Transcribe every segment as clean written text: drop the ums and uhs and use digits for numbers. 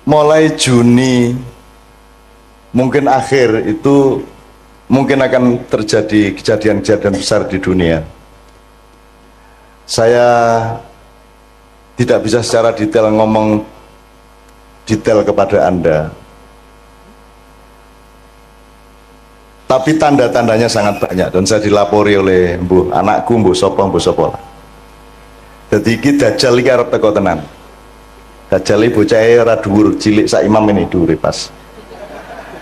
mulai Juni mungkin akhir itu mungkin akan terjadi kejadian-kejadian besar di dunia. Saya tidak bisa secara detail ngomong detail kepada Anda, tapi tanda-tandanya sangat banyak dan saya dilapori oleh anakku mbuh sapa. Jadi iki dajjal iki arep teko tenan. Dajjal iki bocahe ora dhuwur, cilik sak imam ini dhuwure pas.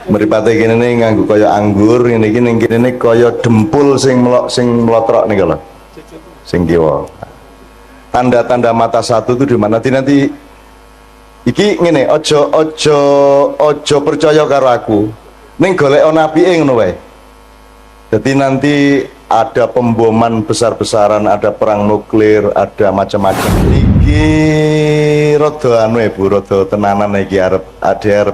Mripate kene nganggo kaya anggur, ngene iki ning kene kaya dempul sing mlotrok niku lho. Sing kiwa. Tanda-tanda mata satu itu di mana? Nanti iki ngene, ojo percaya karo aku. Ning golek napike ngono wae. Jadi nanti ada pemboman besar-besaran, ada perang nuklir, ada macam-macam. Iki rada anu ya Bu, rada tenanan iki arep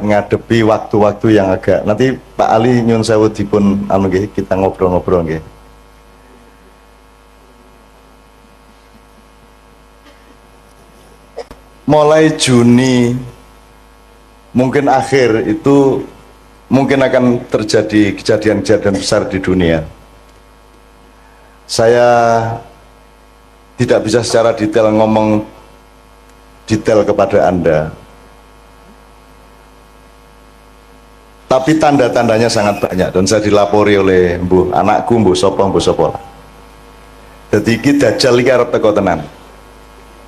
ngadepi waktu-waktu yang agak. Nanti Pak Ali nyun sewu dipun anu nggih, kita ngobrol-ngobrol nggih. Mulai Juni mungkin akhir itu mungkin akan terjadi kejadian-kejadian besar di dunia. Saya tidak bisa secara detail ngomong detail kepada Anda, tapi tanda-tandanya sangat banyak dan saya dilapori oleh anakku mbuh sapa. Jadi iki dajjal iki arep teko tenan.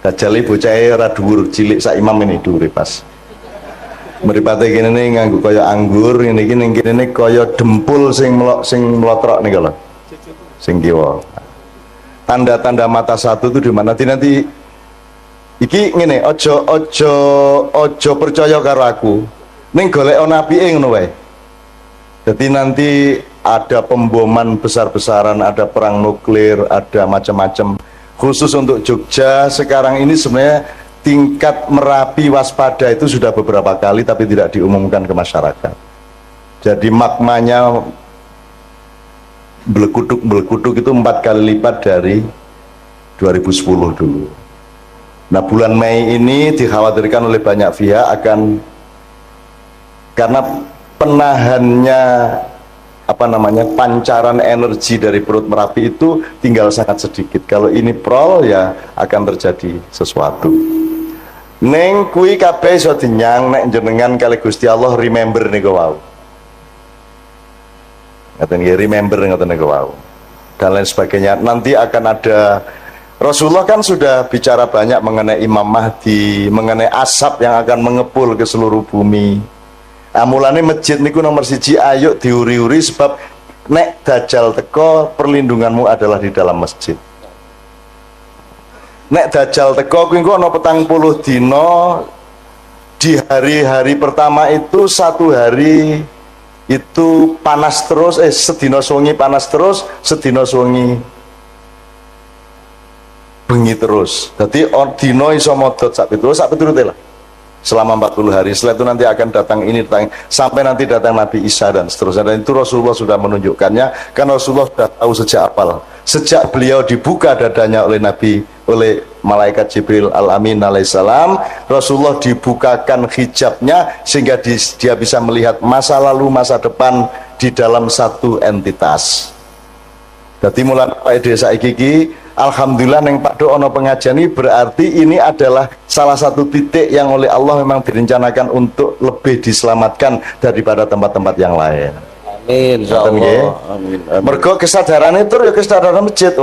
Dajjal iki bocahe ora dhuwur, cilik sak imam ini dhuwure pas. Mripate kene nganggo kaya anggur, ngene iki ning kene kaya dempul sing mlotrok niku lho. Sing kiwa. Tanda-tanda mata satu itu di mana? Nanti iki ngene, ojo percaya karo aku. Ning golek napike ngono wae. Jadi nanti ada pemboman besar-besaran, ada perang nuklir, ada macam-macam. Khusus untuk Jogja sekarang ini sebenarnya tingkat Merapi waspada itu sudah beberapa kali tapi tidak diumumkan ke masyarakat. Jadi magmanya belekutuk itu 4 kali lipat dari 2010 dulu. Nah bulan Mei ini dikhawatirkan oleh banyak pihak akan, karena penahannya pancaran energi dari perut Merapi itu tinggal sangat sedikit. Kalau ini prol ya akan terjadi sesuatu. Neng kui kabeh iso dinyang nek jenengan kali Gusti Allah remember niku wau. Ngaten nggih, remember ngaten niku wau. Dan lain sebagainya. Nanti akan ada, Rasulullah kan sudah bicara banyak mengenai Imam Mahdi, mengenai asap yang akan mengepul ke seluruh bumi. Mulane masjid niku nomor 1, ayo diuri-uri sebab nek dajjal teko perlindunganmu adalah di dalam masjid. Nek dajjal teko kuwi engko ana 40 dina, di hari-hari pertama itu 1 hari itu panas terus, sedina suwengi panas terus, sedina suwengi bengi terus. Dadi dina iso modot sak piturute lah. Selama 40 hari. Setelah itu nanti akan datang ini, sampai nanti datang Nabi Isa dan seterusnya. Dan itu Rasulullah sudah menunjukkannya, karena Rasulullah sudah tahu sejak awal. Sejak beliau dibuka dadanya oleh malaikat Jibril Al-Amin alaihissalam, Rasulullah dibukakan hijabnya sehingga dia bisa melihat masa lalu, masa depan di dalam satu entitas. Jadi mulai desa iki, alhamdulillah neng Pak Do ono pengajian ini, berarti ini adalah salah satu titik yang oleh Allah memang direncanakan untuk lebih diselamatkan daripada tempat-tempat yang lain. Amin. Insyaallah. Amin. Mergo kesadaran itu ya kesadaran masjid.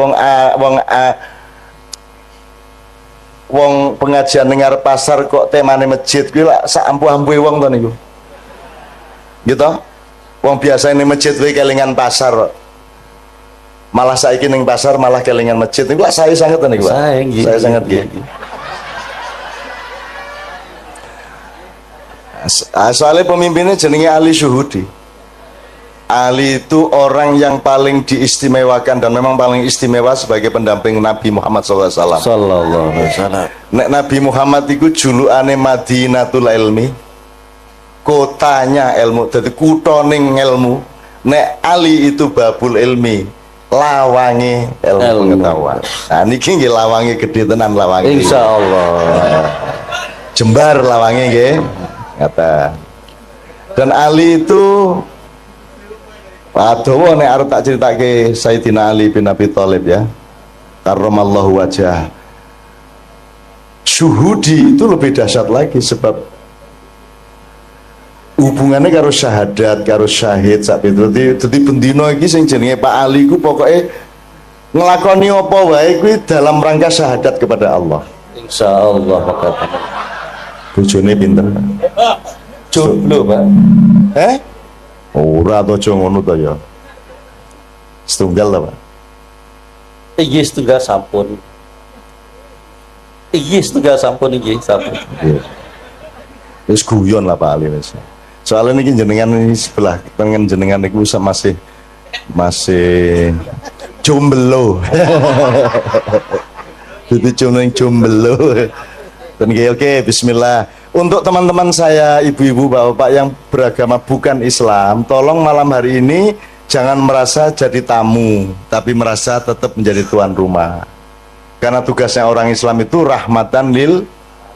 Wong pengajian dengar pasar kok temane masjid kuwi lak sak ampuh-ampuhe wong to niku. Gitu. Wong biasa ning masjid kuwi kelingan pasar. Malah saiki ning pasar malah kelingan masjid. Niku lak saya sangat niku, Pak. Saya sangat nggih. Soalnya pemimpinnya jenenge Ali Syuhudi. Ali itu orang yang paling diistimewakan dan memang paling istimewa sebagai pendamping Nabi Muhammad SAW. Nek Nabi Muhammad itu julukane Madinatul Ilmi, kotanya ilmu, jadi kutoning ilmu. Nek Ali itu Babul Ilmi, lawangi ilmu pengetahuan. Nah niki nggih lawangi gede tenan lawangi. Insyaallah. Jembar lawangi nggih. Kata. Dan Ali itu Adowo nek arep tak critake Sayyidina Ali bin Abi Thalib ya. Karramallahu wajah. Syuhudi itu lebih dahsyat lagi sebab hubungannya karo syahadat, karo syahid sak itu. Dadi bendina iki sing jenenge Pak Ali ku pokoke nglakoni apa wae kuwi dalam rangka syahadat kepada Allah. Insyaallah kata. Bojone pinter. Jomblo, Pak. Ora to aja ngono to ya. Setunggal ta, Pak? Iki setunggal sampun. Iki setunggal sampun iki sampun. Iya. Wis guyon lah Pak Ali wis. Soalnya niki jenengan ini sebelah pengen jenengan niku masih jomblo. Jadi jomblo. Dan oke, bismillah. Untuk teman-teman saya, ibu-ibu, bapak-bapak yang beragama bukan Islam, tolong malam hari ini jangan merasa jadi tamu, tapi merasa tetap menjadi tuan rumah. Karena tugasnya orang Islam itu rahmatan lil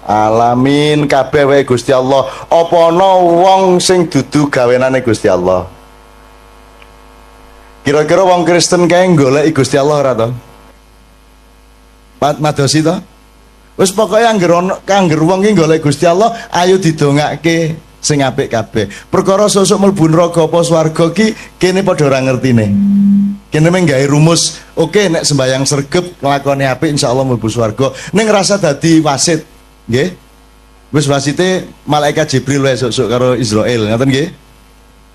alamin, kabeh wae Gusti Allah. Apa ana wong sing dudu gawenane Gusti Allah? Kira-kira wong Kristen kae goleki Gusti Allah ora to? Madosi to? Wis pokoke angger wong ki golek Gusti Allah, ayo didongake sing apik kabeh. Perkara sesuk mlebu neraka apa swarga ki kene padha ora ngertine. Kene mung gawe rumus, oke nek sembayang sregep nglakoni apik insyaallah mlebu swarga. Ning ngrasa dadi wasit, nggih. Wis wasite malaikat Jibril wae sesuk karo Israil, ngoten nggih.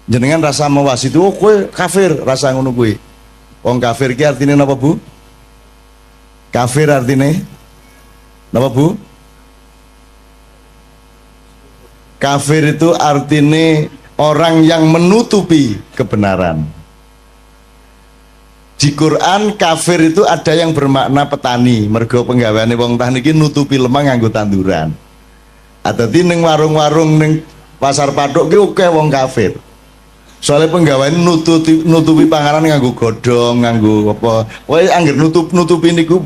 Jenengan rasa mewasit, oh kowe kafir, rasa ngono kuwi. Wong kafir ki artine napa, Bu? Kafir artine napa, Bu? Kafir itu artinya orang yang menutupi kebenaran. Di Quran kafir itu ada yang bermakna petani, mergo penggaweane wong tani iki nutupi lemah nganggo tanduran. Dadi ning warung-warung ning pasar pathuk ki akeh wong kafir. Soalnya penggaweane nutupi panganan nganggo godhong, nganggo apa. Wae angger nutupi niku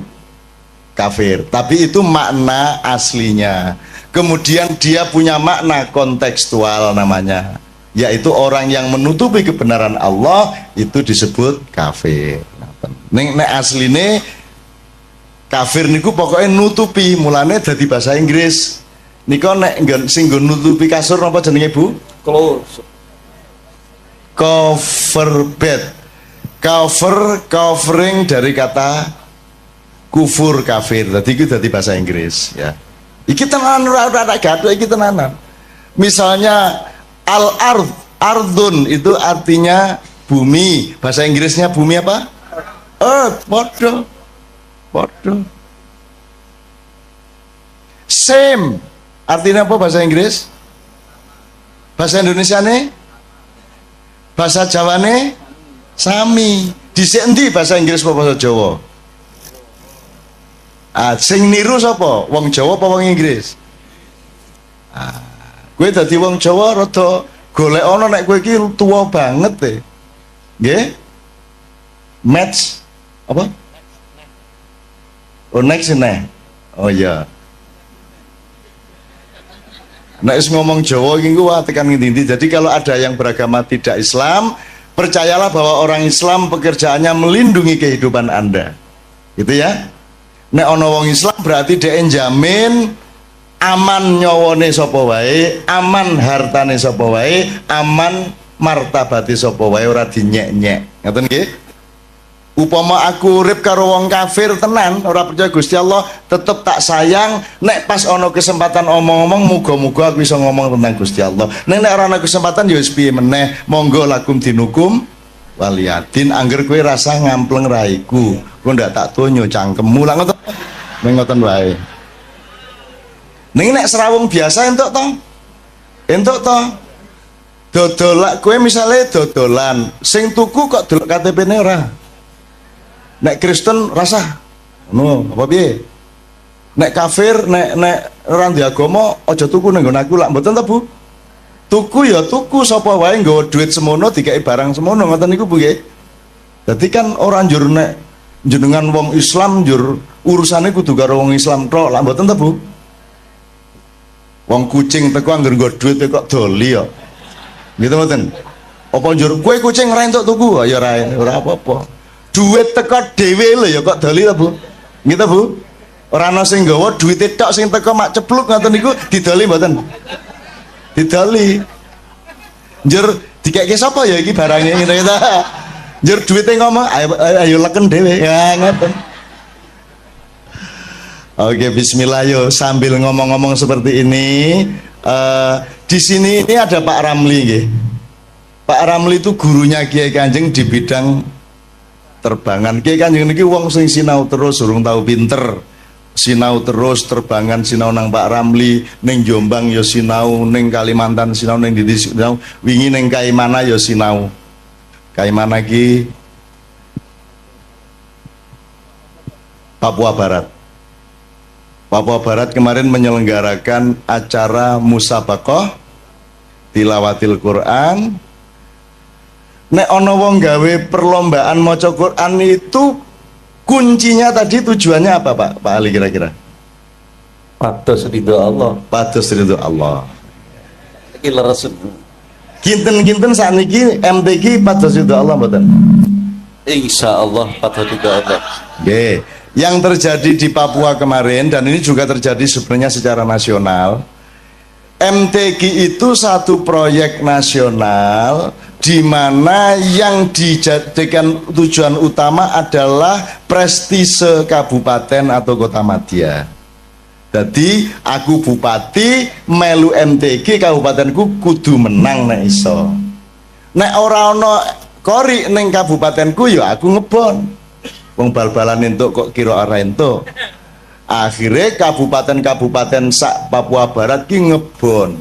kafir, tapi itu makna aslinya. Kemudian dia punya makna kontekstual namanya, yaitu orang yang menutupi kebenaran Allah itu disebut kafir. Nek asline kafir niku pokoknya nutupi, mulane dadi bahasa Inggris. Niko nek sing nggon nutupi kasur napa jenenge, Bu? Cover bed. Covering dari kata kufur, kafir. Tadi itu dari bahasa Inggris ya. Iki tenanan ora gaduh iki tenanan. Misalnya ardun itu artinya bumi. Bahasa Inggrisnya bumi apa? Earth. Podo. Same. Artinya apa bahasa Inggris? Bahasa Indonesia nih? Bahasa Jawa nih? Sami. Dhisik endi bahasa Inggris apa bahasa Jawa? Sing niru sapa? Wong Jawa apa wong Inggris? Kowe dadi wong Jawa rada golek ana nek kowe iki tuwa banget e. Nggih? Match apa? Oh next neh. Oh iya. Nek wis ngomong Jawa iki ku tekan ngendi-endi. Jadi kalau ada yang beragama tidak Islam, percayalah bahwa orang Islam pekerjaannya melindungi kehidupan Anda. Gitu ya. Nek ana wong Islam berarti dhek njamin aman nyawane sapa wae, aman hartane sapa wae, aman martabate sapa wae, ora dinyek-nyek. Ngoten nggih? Upama aku urip karo wong kafir tenan, ora percaya Gusti Allah, tetep tak sayang. Nek pas ana kesempatan omong-omong, muga-muga aku iso ngomong tentang Gusti Allah. Nek ora ana kesempatan ya wis piye meneh, monggo lakum dinukum waliyadin. Angger kowe rasa ngampleng raiku, kowe ndak tak donyo cangkemmu lah ngoten. Ngoten wae. Ning nek serawung biasa entuk to? Entuk to? Dodol kowe misale dodolan, sing tuku kok delok KTP-ne ora. Nek Kristen rasa ngono apa piye? Nek kafir, nek ora ndek agama aja tuku nang nggon aku lak mboten ta, Bu? Tuku ya tuku, sapa wae nggawa duit semono dikai barang semono, ngoten niku Bu nggih. Dadi kan ora njur nek jenengan wong Islam njur urusane kudu karo wong Islam tok, lak mboten ta, Bu? Wong kucing teko anggar nggo duit kok doli ya. Gitu mboten. Apa njur kowe kucing ra entuk tuku? Ya ora apa-apa. Duit teko dhewe lho ya kok doli ta, Bu? Gitu, Bu? Ora ana sing nggawa duwite tok sing teko mak cepluk ngoten niku didoli mboten? Didoli. Njur dikeke sapa ya iki barange ngene ta? Njur duwite ngomong ayo leken dhewe. Ya ngoten. Oke, bismillah yo. Sambil ngomong-ngomong seperti ini, di sini ini ada Pak Ramli, nggih. Pak Ramli itu gurunya Kiai Kanjeng di bidang terbangan. Kiai Kanjeng niki wong sing sinau terus, urung tahu pinter. Sinau terus terbangan, sinau nang Pak Ramli, ning Jombang yo sinau, ning Kalimantan sinau, ning Didi sinau, wingi ning Kaimana yo sinau. Kaimana ki Papua Barat. Papua Barat kemarin menyelenggarakan acara musabaqah tilawatil Quran. Nek ono wong gawe perlombaan maca Quran itu kuncinya tadi tujuannya apa Pak Ali kira-kira? Pados ridho Allah. Pados ridho Allah. Iki leres. Kinten-kinten sakniki MTQ pados ridho Allah mboten? Insyaallah pados ridho Allah. Nggih. Yang terjadi di Papua kemarin, dan ini juga terjadi sebenarnya secara nasional, MTQ itu satu proyek nasional di mana yang dijadikan tujuan utama adalah prestise kabupaten atau kota madya. Jadi aku bupati melu MTQ kabupatenku kudu menang nek iso. Nek ora ana kori ning kabupatenku ya aku ngebon. Wong bal-balan entuk kok kira ora entuk. Akhirnya kabupaten-kabupaten sak Papua Barat ki ngebon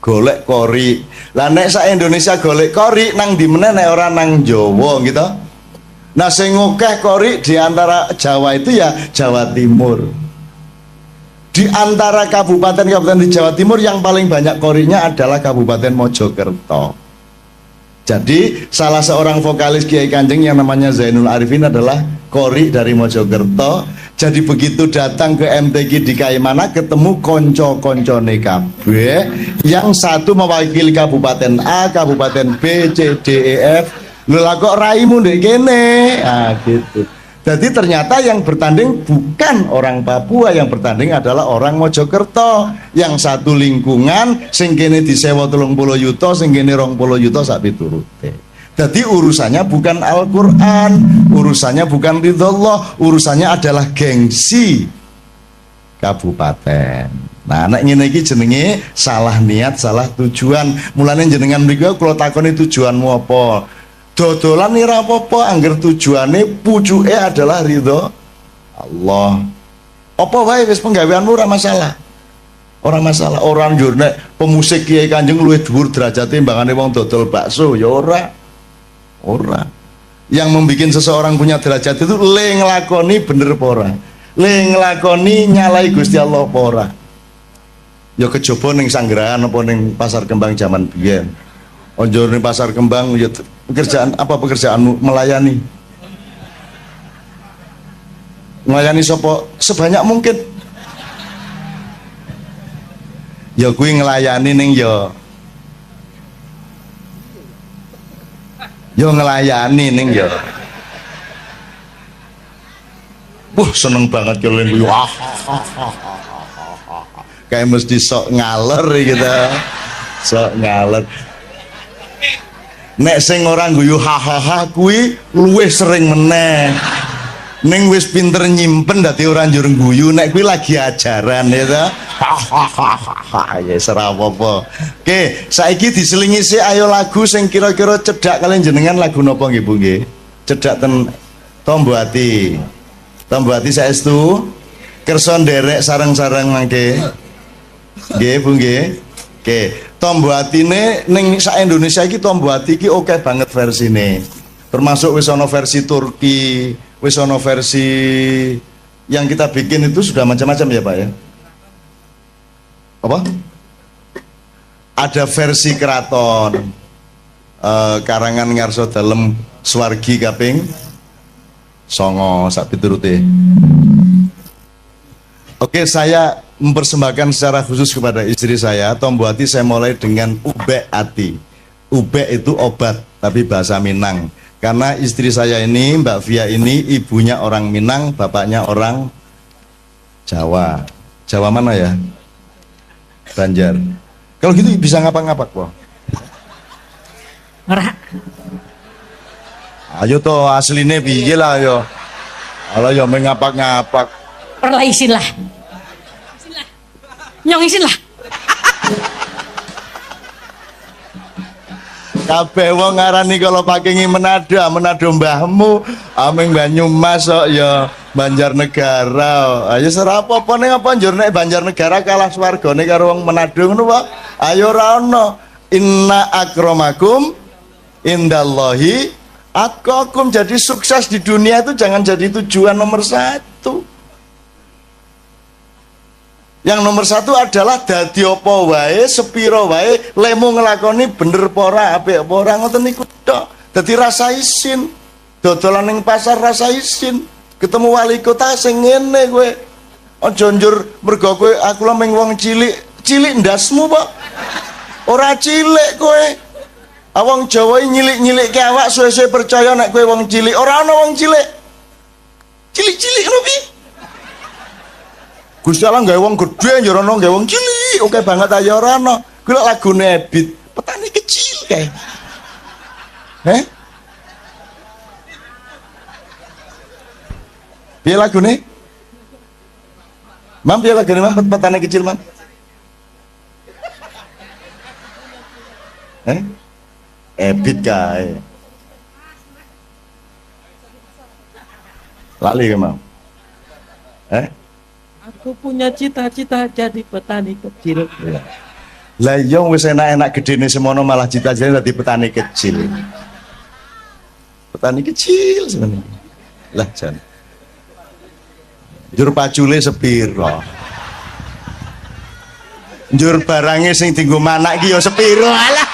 golek kori. Lah nek sak Indonesia golek kori nang di meneh nek ora nang Jawa gitu. Nah sing akeh kori di antara Jawa itu ya Jawa Timur. Di antara kabupaten-kabupaten di Jawa Timur yang paling banyak korinya adalah Kabupaten Mojokerto. Jadi salah seorang vokalis Kiai Kanjeng yang namanya Zainul Arifin adalah kori dari Mojokerto. Jadi begitu datang ke MTQ di Kaimana ketemu konco-koncone kabeh, yang satu mewakili Kabupaten A, Kabupaten B, C, D, E, F. Lho lah kok raimu ndek kene? Ah gitu. Jadi ternyata yang bertanding bukan orang Papua, yang bertanding adalah orang Mojokerto. Yang satu lingkungan, sing kene disewa 30 yuta, sing kene 20 yuta sak piturute. Jadi urusannya bukan Al-Quran, urusannya bukan ridhollah, urusannya adalah gengsi kabupaten. Nah, nek ngene iki jenenge salah niat, salah tujuan. Mulane jenengan mriku kula takoni tujuanmu apa? Dodolan ora apa-apa angger tujuane pucuke adalah ridho Allah. Apa wae wis penggaweanmu ora masalah. Ora masalah. Orang njur nek pemusik Kiai Kanjeng luwih dhuwur derajate timbangane wong dodol bakso ya ora. Ora. Yang membuat seseorang punya derajat itu le nglakoni bener apa ora. Le nglakoni nyalai Gusti Allah apa ora. Ya kejaba ning Sanggerahan apa ning Pasar Kembang zaman biyen. Onjo ning Pasar Kembang ya pekerjaan apa pekerjaanmu? Melayani. Melayani sapa sebanyak mungkin. Ya kuwi nglayani ning ya ngelayani ning ya. Seneng banget kalau yang wah, kayak mesti sok ngaler gitu, sok ngaler. Nek sing orang guyu hahaha kuwi luwih sering meneh. Ning wis pinter nyimpen dadi ora njur guyu, nek kuwi lagi ajaran ya ta. Hahaha ya ora apa-apa. Oke, saiki diselingi sih ayo lagu sing kira-kira cedhak kalian jenengan lagu napa nggih Bu nggih? Cedhak ten Tombo Ati. Tombo Ati saestu kersa nderek sareng-sareng mangke. Nggih Bu nggih. Oke. Tombo Atine ning sak Indonesia iki Tombo Ati iki oke banget versine. Termasuk wis ana versi Turki, wis ana versi yang kita bikin itu sudah macam-macam ya Pak ya. Apa? Ada versi keraton karangan ngarso dalem Swargi kaping 9 sak piturute. Oke, saya mempersembahkan secara khusus kepada istri saya, Tombo Hati saya mulai dengan Ubek Ati. Ubek itu obat, tapi bahasa Minang. Karena istri saya ini, Mbak Via ini, ibunya orang Minang, bapaknya orang Jawa. Jawa mana ya? Banjar. Kalau gitu bisa ngapak-ngapak, po. Ngerak. Ayo toh aslinya piye lah yo. Kalau yo mengapak-ngapak. Perlah isin lah. Nyong isin lah. Kabeh wong ngarani kalau pakai Manado mbahmu, ameng Banyumas kok ya Banjarnegara. Ayo serapo apa ning apa njur nek Banjarnegara kalah swargane karo wong Manado ngono wae. Ayo ora ono. Inna akramakum indallahi atqakum. Jadi sukses di dunia itu jangan jadi tujuan nomor satu. Yang nomor satu adalah dadi apa wae, sepiro wae, lemu ngelakoni bener pora, apik apa ora ngoten niku tok. Dadi rasa isin. Dodolan ning pasar rasa isin. Ketemu wali kota sing ngene kowe. Aja njur mergo kowe aku lho mung wong cilik. Cilik ndasmu, Pak. Ora cilik kowe. Wong Jawa nyilik-nyilikke awak suwe-suwe percaya nek kowe wong cilik. Ora ana wong cilik. Cilik-cilik ngono piye? Gusti Allah gawe wong gedhe ya ora gawe wong cilik. Oke banget aja ora ana. Kuwi lak lagune Ebit, petani kecil kae. Piye lagune? Mam piye lagune Mam petani kecil Mam? Ebit kae. Lali ke Mam? Aku punya cita-cita jadi petani kecil. Lah iya wis enak-enak gedene semono malah cita-citane dadi petani kecil. Petani kecil sebenarnya. Lah jan. Njur pacule sepiro? Njur barange sing dienggo manak iki ya sepiro? Alah.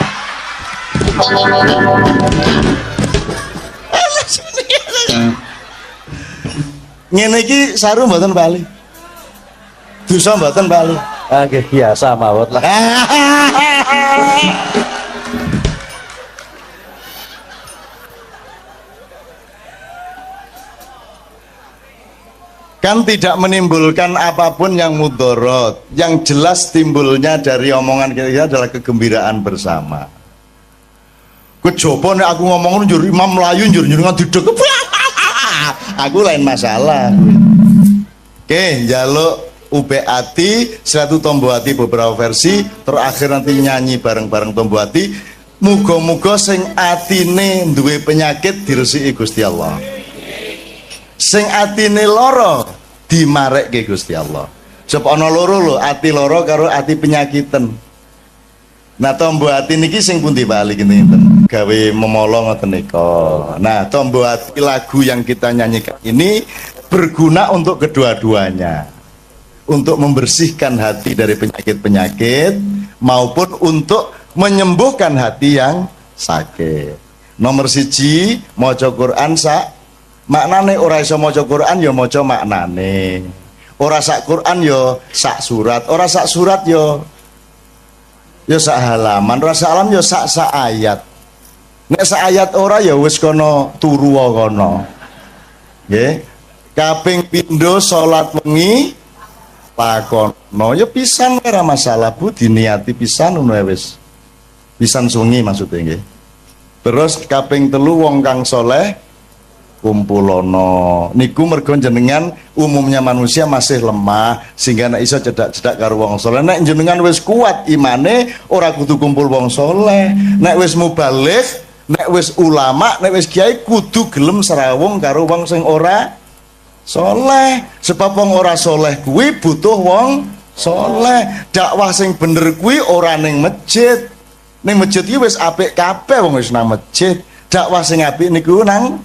Ngene iki saru mboten bali. Dosa mboten bali. Nggih biasa mawon lah. Kan tidak menimbulkan apapun yang mudorot. Yang jelas timbulnya dari omongan kita adalah kegembiraan bersama. Kecoba nek aku ngomong njur imam melayu njur ngaduduk. Aku lain masalah. Oke, njaluk Ubek Ati, Siratu Tombo Hati beberapa versi, terakhir nanti nyanyi bareng-bareng Tombo Hati. Muga-muga sing atine duwe penyakit diresiki Gusti Allah. Sing atine lara dimarekke Gusti Allah. Sebab ana loro lho, ati lara karo ati penyakitan. Nah, Tombo Hati niki sing pundi bali kinten gawe memolo ngoten nika. Nah, Tombo Hati lagu yang kita nyanyikan ini berguna untuk kedua-duanya. Untuk membersihkan hati dari penyakit-penyakit maupun untuk menyembuhkan hati yang sakit. Nomor siji, maca Quran sak maknane, ora iso maca Quran ya maca maknane. Ora sak Quran ya sak surat, ora sak surat ya sak halaman, ora sak halaman ya sak ayat. Nek sak ayat ora ya wis kono turu kono. Nggih. Kaping pindho salat wengi lakono ya pisan ora masalah Bu, diniati pisan ngono wis. Pisan sungi maksudnya nggih. Terus kaping telu wong kang soleh kumpulono. Niku mergo jenengan umumnya manusia masih lemah sehingga nek iso cedak-cedak karo wong soleh. Nek jenengan wis kuat imane ora kudu kumpul wong soleh. Nek wis mubaligh, nek wis ulama, nek wis kiai kudu gelem serawung karo wong sing ora soleh. Sebab wong ora soleh kuwi butuh wong soleh. Dakwah sing bener kuwi ora ning masjid. Ning masjid iki wis apik kabeh wong wis nang masjid. Dakwah sing apik niku nang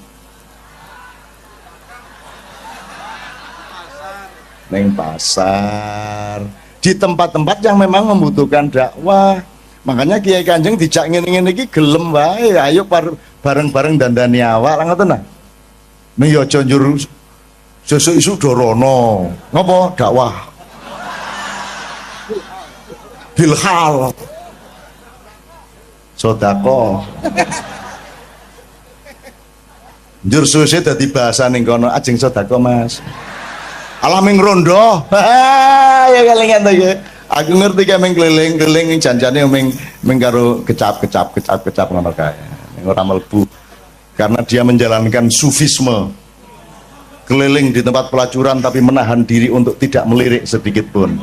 pasar. Di tempat-tempat yang memang membutuhkan dakwah. Makanya Kiai Kanjeng dijak ngene-ngene iki gelem wae. Ayo bareng-bareng dandani awak ngoten nah. Ning ya aja njur sesuk isu dorono. Ngapa? Dakwah. bilhal sodako njur susi dadi bahasa ning kono ajeng sodako mas alaming rondo ya kelingan to ya aku ngerti kae ming keliling janjane ming karo kecap ngono kae ora mlebu karena dia menjalankan sufisme keliling di tempat pelacuran tapi menahan diri untuk tidak melirik sedikit pun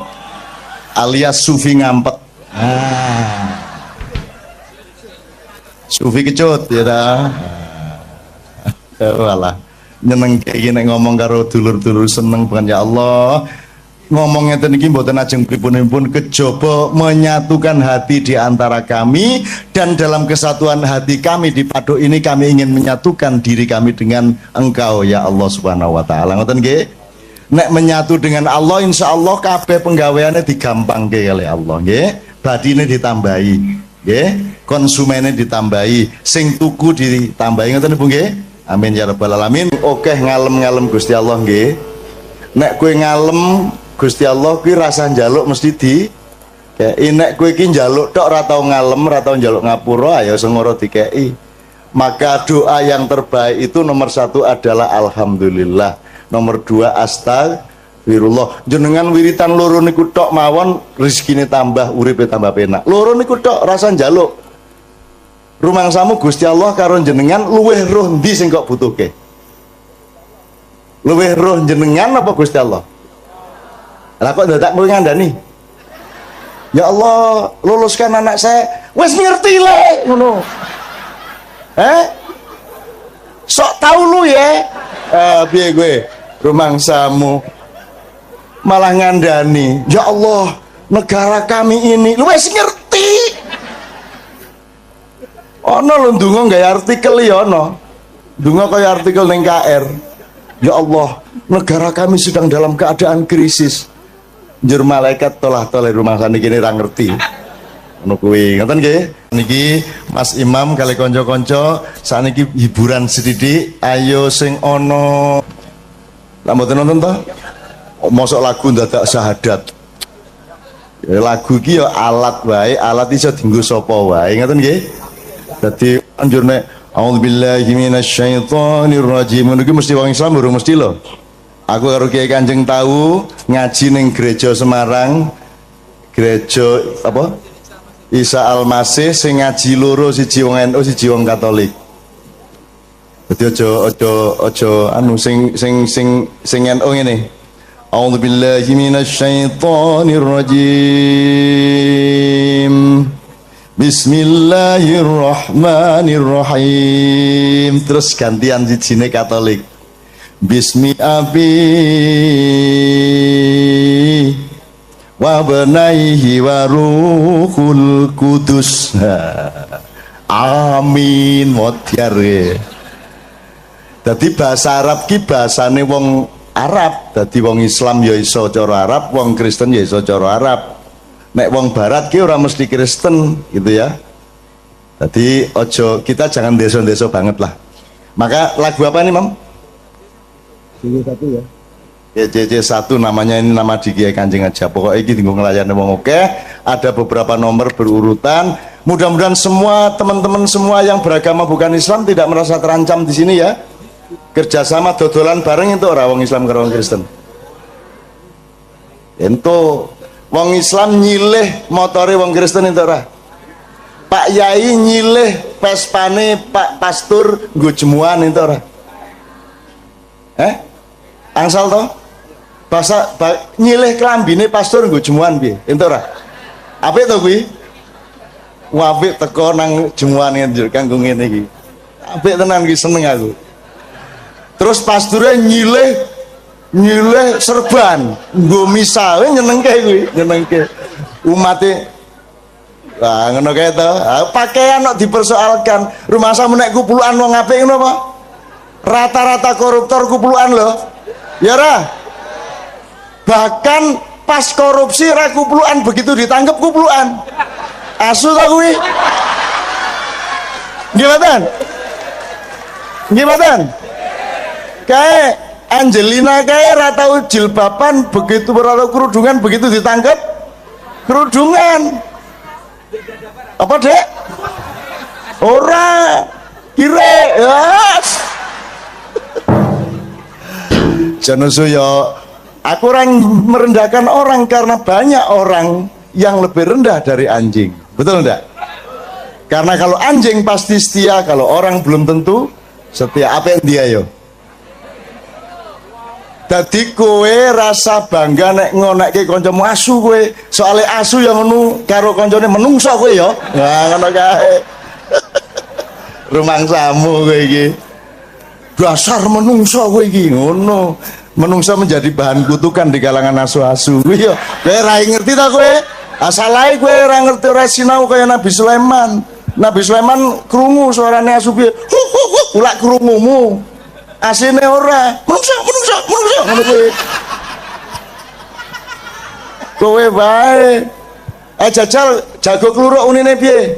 alias sufi ngampet sufi kecut ya dah walah nyeneng kayak gini ngomong karo dulur-dulur seneng bukan ya Allah ngomongnya tadi mboten ajeng pripun kejaba menyatukan hati di antara kami dan dalam kesatuan hati kami di Paduk ini kami ingin menyatukan diri kami dengan Engkau ya Allah Subhanahu wa taala. Ngoten nggih. Nek menyatu dengan Allah insya Allah kabeh penggaweane digampangke oleh Allah nggih. Badine ditambahi nggih, konsumennya ditambahi, sing tuku ditambahi ngoten Bu nggih. Amin ya rabbal alamin. Oke ngalem-ngalem Gusti Allah nggih. Nek kowe ngalem Gusti Allah kuwi rasa njaluk mesti di kei. Nek kowe iki njaluk tok ora tau ngalem, ora tau njaluk ngapura ya sengoro dikei. Maka doa yang terbaik itu nomor 1 adalah alhamdulillah, nomor 2 astagfirullah. Jenengan wiritan loro niku tok mawon rezekine tambah, uripe tambah penak. Loro niku tok rasa njaluk. Rumangsamu Gusti Allah karo jenengan luweh roh ndi sing kok butuhke? Luweh roh jenengan apa Gusti Allah? Lah kok dadak kowe ngandani? Ya Allah, luluskan anak saya. Wes ngerti le ngono. Sok tahu lu ya. Piye gue? Rumangsamu malah ngandani. Ya Allah, negara kami ini lu wes ngerti. Ono lho ndonga gawe artikel ya ono. Ndonga kaya artikel ning KR. Ya Allah, negara kami sedang dalam keadaan krisis. Njur malaikat tolah-toleh rumah sana kini ra ngerti. Ngono kuwi, ngoten nggih. Niki Mas Imam kali kanca-kanca saniki hiburan sithik. Ayo sing ana. Lah mboten nonton to? Mosok lagu dadak syahadat. Ya, lagu iki ya alat wae, alat iso dienggo sapa wae, ngoten nggih. Dadi anjur nek a'udzubillahi minasyaitonir rajim niku mesti wong Islam burung mesti lho. Aku karo Kiai Kanjeng tahu ngaji ning gereja Semarang, gereja apa? Isa Al-Masih sing ngaji loro siji wong NU siji wong Katolik. Dadi aja anu sing NU ngene. A'udzubillahi minasyaitonir rajim. Bismillahirrahmanirrahim. Terus gantian sijine Katolik. Bismi abi wa benaihi wa ruhul kudus. Amin modyar. Dadi bahasa Arab ki bahasane wong Arab. Dadi wong Islam ya iso cara Arab, wong Kristen ya iso cara Arab. Nek wong Barat ki ora mesti Kristen gitu ya. Jadi ojo kita jangan deso-deso banget lah. Maka lagu apa nih Mam? CC1 ya. Ya CC1 namanya, ini nama di Kiai Kanjeng aja. Pokoknya ini tinggal ngelayani wong oke. Ada beberapa nomor berurutan. Mudah-mudahan semua teman-teman semua yang beragama bukan Islam tidak merasa terancam di sini ya. Kerjasama dodolan bareng itu orang wong Islam karo wong Kristen. Ento wong Islam nyilih motore wong Kristen itu ora. Pak Yai nyilih Vespane Pak Pastur nggo jemuan itu ora. Angsal to? Nyilih klambine pastur nggo jemuan piye? Ento ora. Apik to kuwi? Apik teko nang jemuane njur kanggo ngene iki. Apik tenan iki seneng aku. Terus pasture nyilih serban nggo misa nyenengke kuwi, nyenengke umate. Lah ngono kae to. Pakaian kok dipersoalkan. Rumah samu nek kupulukan wong apik ngono apa? Rata-rata koruptor kupulukan lho. Ya ora? Bahkan pas korupsi ra kupulukan, begitu ditangkap kupulukan. Asu ta kuwi? Gimana? Gimana? Kayak Angelina kayak ratau jilbaban begitu berlalu kerudungan begitu ditangkap Kerudungan. Apa, Dek? Ora. Kire. Ya. Janoso ya, aku orang merendahkan orang karena banyak orang yang lebih rendah dari anjing. Betul enggak? Karena kalau anjing pasti setia, kalau orang belum tentu setia. Apa yang dia yo? Dadi kowe rasa bangga nek ngonekke kancamu asu kowe. Soale asu yang ngono karo kancane menungso kowe ya. Nah, ngono kae. Rumangsamu kowe iki. Dasar menungso kowe iki ngono. Menungso menjadi bahan kutukan di kalangan asu-asu. Kowe yo, kowe ra ngerti ta kowe? Asal ae kowe ora ngerti, ora sinau kaya Nabi Sulaiman. Nabi Sulaiman krungu suarane asu piye? Ulak krungumu. Asine ora. Menungso ngono kowe. Kowe bae. Jajal jago kluruk unine piye?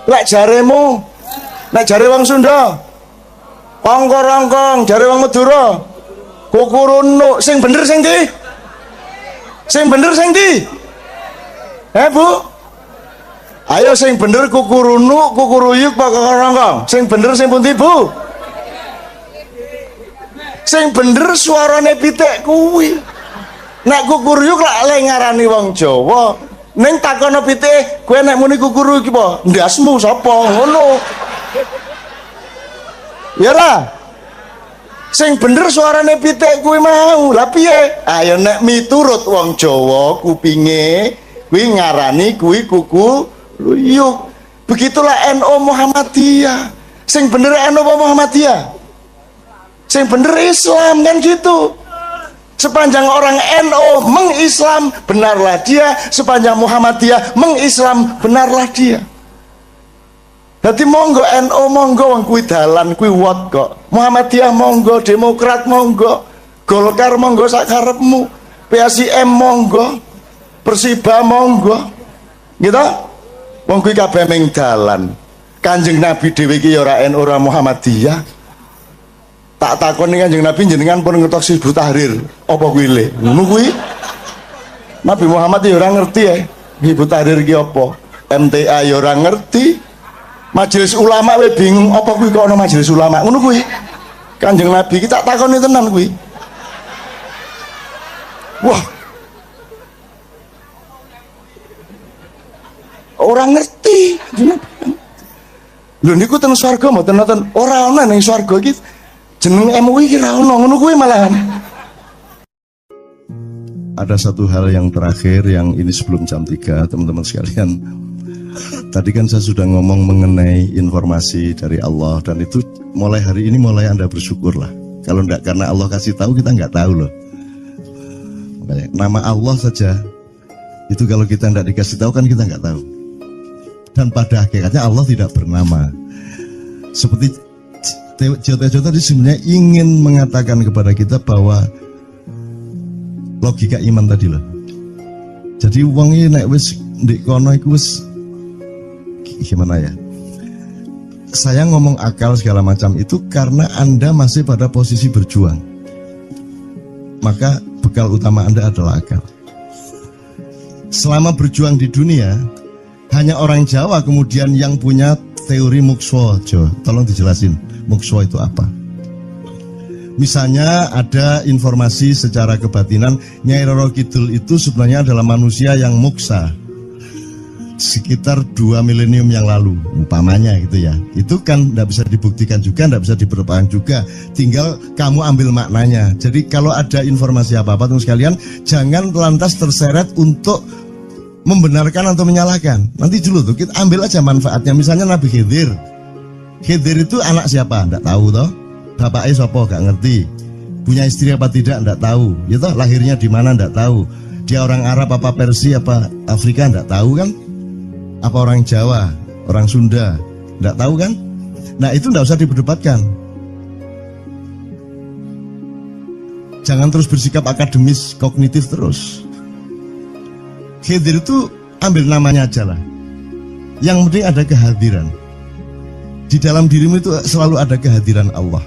Lek jaremu, nek jare wong Sunda, ongkor-ongkong, jare wong Madura, kukurunuk, sing bener sing ndi? Sing bener sing ndi? Bu? Ayo sing bener kukurunuk, kukuruyuk, ongkor-ongkong. Sing bener sing pundi, Bu? Sing bener suarane pitik kuwi. Nek kukuruyuk lak le ngarani wong Jawa, ning takono pitik, kowe nek muni kukuruyuk iki apa? Ndasmu sapa? Ngono. Ya lah. Sing bener suarane pitik kuwi mau. Lah piye? Ayo nek miturut wong Jawa kupinge kuwi ngarani kuwi kukuruyuk. Begitulah NU Muhammadiyah. Sing bener NU Muhammadiyah. Sing bener Islam kan gitu. Sepanjang orang NU mengislam, benarlah dia. Sepanjang Muhammadiyah mengislam, benarlah dia. Jadi monggo NU monggo wong kuwi dalan kuwi wot kok. Muhammadiyah monggo, Demokrat monggo, Golkar monggo sak karepmu, PSIM monggo, Persiba monggo. Gitu? Wong kuwi kabeh ming dalan. Kanjeng Nabi dhewe iki ya ora NU ora Muhammadiyah. Tak takoni Kanjeng Nabi jenengan pun ngertos Hizbut Tahrir apa kuwi le? Ngono kuwi. Nabi Muhammad ya ora ngerti ya. Hizbut Tahrir iki apa? MTA ya ora ngerti. Majelis ulama we bingung apa kuwi kok ana majelis ulama. Ngono kuwi. Kanjeng Nabi iki tak takoni tenan kuwi. Wah. Orang ngerti. Lho niku teng swarga mboten nonton ora ana ning swarga iki. Jeneng MUI kira ono ngono kuwi malahan. Ada satu hal yang terakhir yang ini sebelum jam 3 teman-teman sekalian. Tadi kan saya sudah ngomong mengenai informasi dari Allah dan itu mulai hari ini mulai Anda bersyukurlah. Kalau enggak karena Allah kasih tahu kita enggak tahu loh. Makanya, nama Allah saja itu kalau kita enggak dikasih tahu kan kita enggak tahu. Dan pada hakikatnya Allah tidak bernama. Seperti Tejo tadi sebenarnya ingin mengatakan kepada kita bahwa logika iman tadi loh. Jadi wong iki nek wis ndek kono iku wis gimana ya? Saya ngomong akal segala macam itu karena Anda masih pada posisi berjuang. Maka bekal utama Anda adalah akal. Selama berjuang di dunia, hanya orang Jawa kemudian yang punya teori mukswa. Jo, tolong dijelasin. Mukswa itu apa? Misalnya ada informasi secara kebatinan Nyai Roro Kidul itu sebenarnya adalah manusia yang muksa sekitar 2 milenium yang lalu umpamanya gitu ya. Itu kan tidak bisa dibuktikan juga, tidak bisa diperpanjang juga, tinggal kamu ambil maknanya. Jadi kalau ada informasi apa-apa teman sekalian, jangan lantas terseret untuk membenarkan atau menyalahkan. Nanti dulu tuh kita ambil aja manfaatnya. Misalnya Nabi Khidir itu anak siapa? Enggak tahu toh. Bapaknya siapa? Enggak ngerti. Punya istri apa tidak? Enggak tahu. Ya toh, lahirnya di mana? Enggak tahu. Dia orang Arab apa Persia apa Afrika? Enggak tahu kan? Apa orang Jawa, orang Sunda? Enggak tahu kan? Nah, itu enggak usah diperdebatkan. Jangan terus bersikap akademis, kognitif terus. Khidir itu ambil namanya aja lah. Yang penting ada kehadiran. Di dalam dirimu itu selalu ada kehadiran Allah.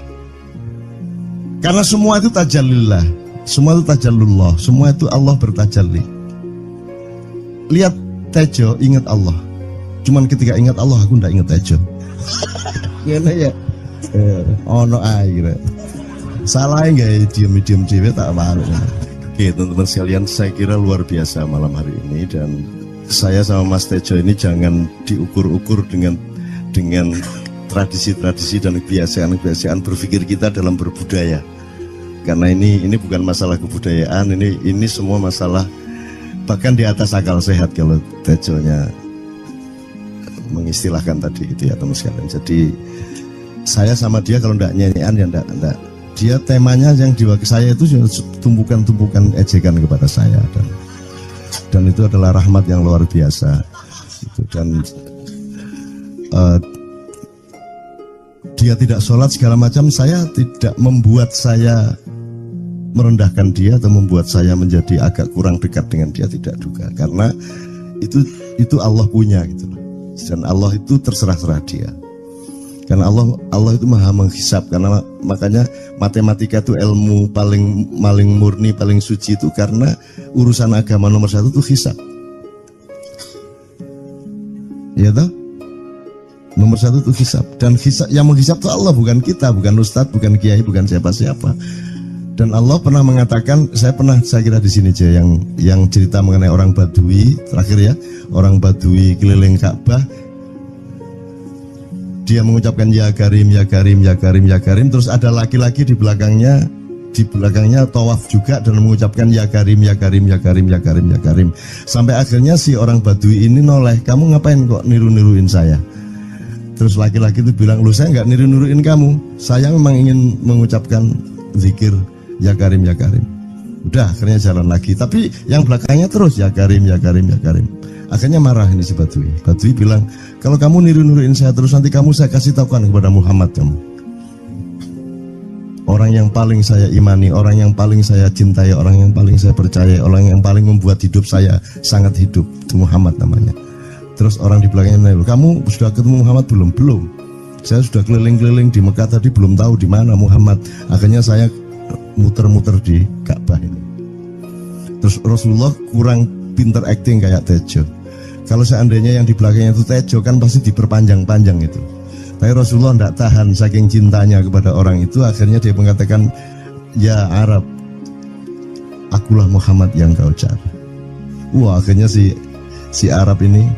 Karena semua itu tajallillah, semua itu tajallullah, semua itu Allah bertajalli. lihat Tejo ingat Allah. Cuman ketika ingat Allah aku ndak ingat Tejo. Ngene ya. Ono ae. Salah nggak diem dhewe tak malu. Oke teman-teman sekalian, saya kira luar biasa malam hari ini, dan saya sama Mas Tejo ini jangan diukur-ukur dengan tradisi-tradisi dan kebiasaan-kebiasaan berpikir kita dalam berbudaya. Karena ini bukan masalah kebudayaan, ini semua masalah bahkan di atas akal sehat kalau Tejonya mengistilahkan tadi gitu ya teman sekalian. Jadi saya sama dia kalau ndak nyanyian ya ndak. Dia temanya yang diwakili saya itu tumpukan-tumpukan ejekan kepada saya, dan itu adalah rahmat yang luar biasa. Gitu. Dan dia tidak sholat segala macam, saya tidak membuat saya merendahkan dia atau membuat saya menjadi agak kurang dekat dengan dia, tidak juga, karena itu Allah punya gitu loh. Dan Allah itu terserah-serah dia. Karena Allah itu maha menghisap, karena makanya matematika itu ilmu paling murni, paling suci itu karena urusan agama nomor satu itu hisap. Ya toh? Nomor satu itu hisap, dan hisap, yang menghisap itu Allah, bukan kita, bukan ustadz, bukan kiai, bukan siapa-siapa. Dan Allah pernah mengatakan, saya kira di sini aja yang cerita mengenai orang Badui terakhir ya, orang Badui keliling Ka'bah. Dia mengucapkan ya Karim, ya Karim, ya Karim, ya Karim. Terus ada laki-laki di belakangnya tawaf juga dan mengucapkan ya Karim, ya Karim, ya Karim, ya Karim, ya Karim. Sampai akhirnya si orang Badui ini noleh, kamu ngapain kok niru-niruin saya? Terus laki-laki itu bilang, lu saya nggak niru-niruin kamu, saya memang ingin mengucapkan zikir ya Karim, ya Karim. Udah akhirnya jalan lagi, tapi yang belakangnya terus ya Karim, ya Karim, ya Karim. Akhirnya marah ini si Badui. Badui bilang, kalau kamu niru-niruin saya terus, nanti saya kasih tahukan kepada Muhammad kamu. Orang yang paling saya imani, orang yang paling saya cintai, orang yang paling saya percaya, orang yang paling membuat hidup saya sangat hidup, itu Muhammad namanya. Terus orang di belakangnya nanya, kamu sudah ketemu Muhammad belum? Belum. Saya sudah keliling-keliling di Mekah tadi, belum tahu di mana Muhammad. Akhirnya saya muter-muter di Ka'bah ini. Terus Rasulullah kurang pinter acting kayak Tejo. Kalau seandainya yang di belakangnya itu Tejo kan pasti diperpanjang-panjang itu. Tapi Rasulullah tidak tahan saking cintanya kepada orang itu, akhirnya dia mengatakan, ya Arab, akulah Muhammad yang kau cari. Wah, akhirnya si Arab ini,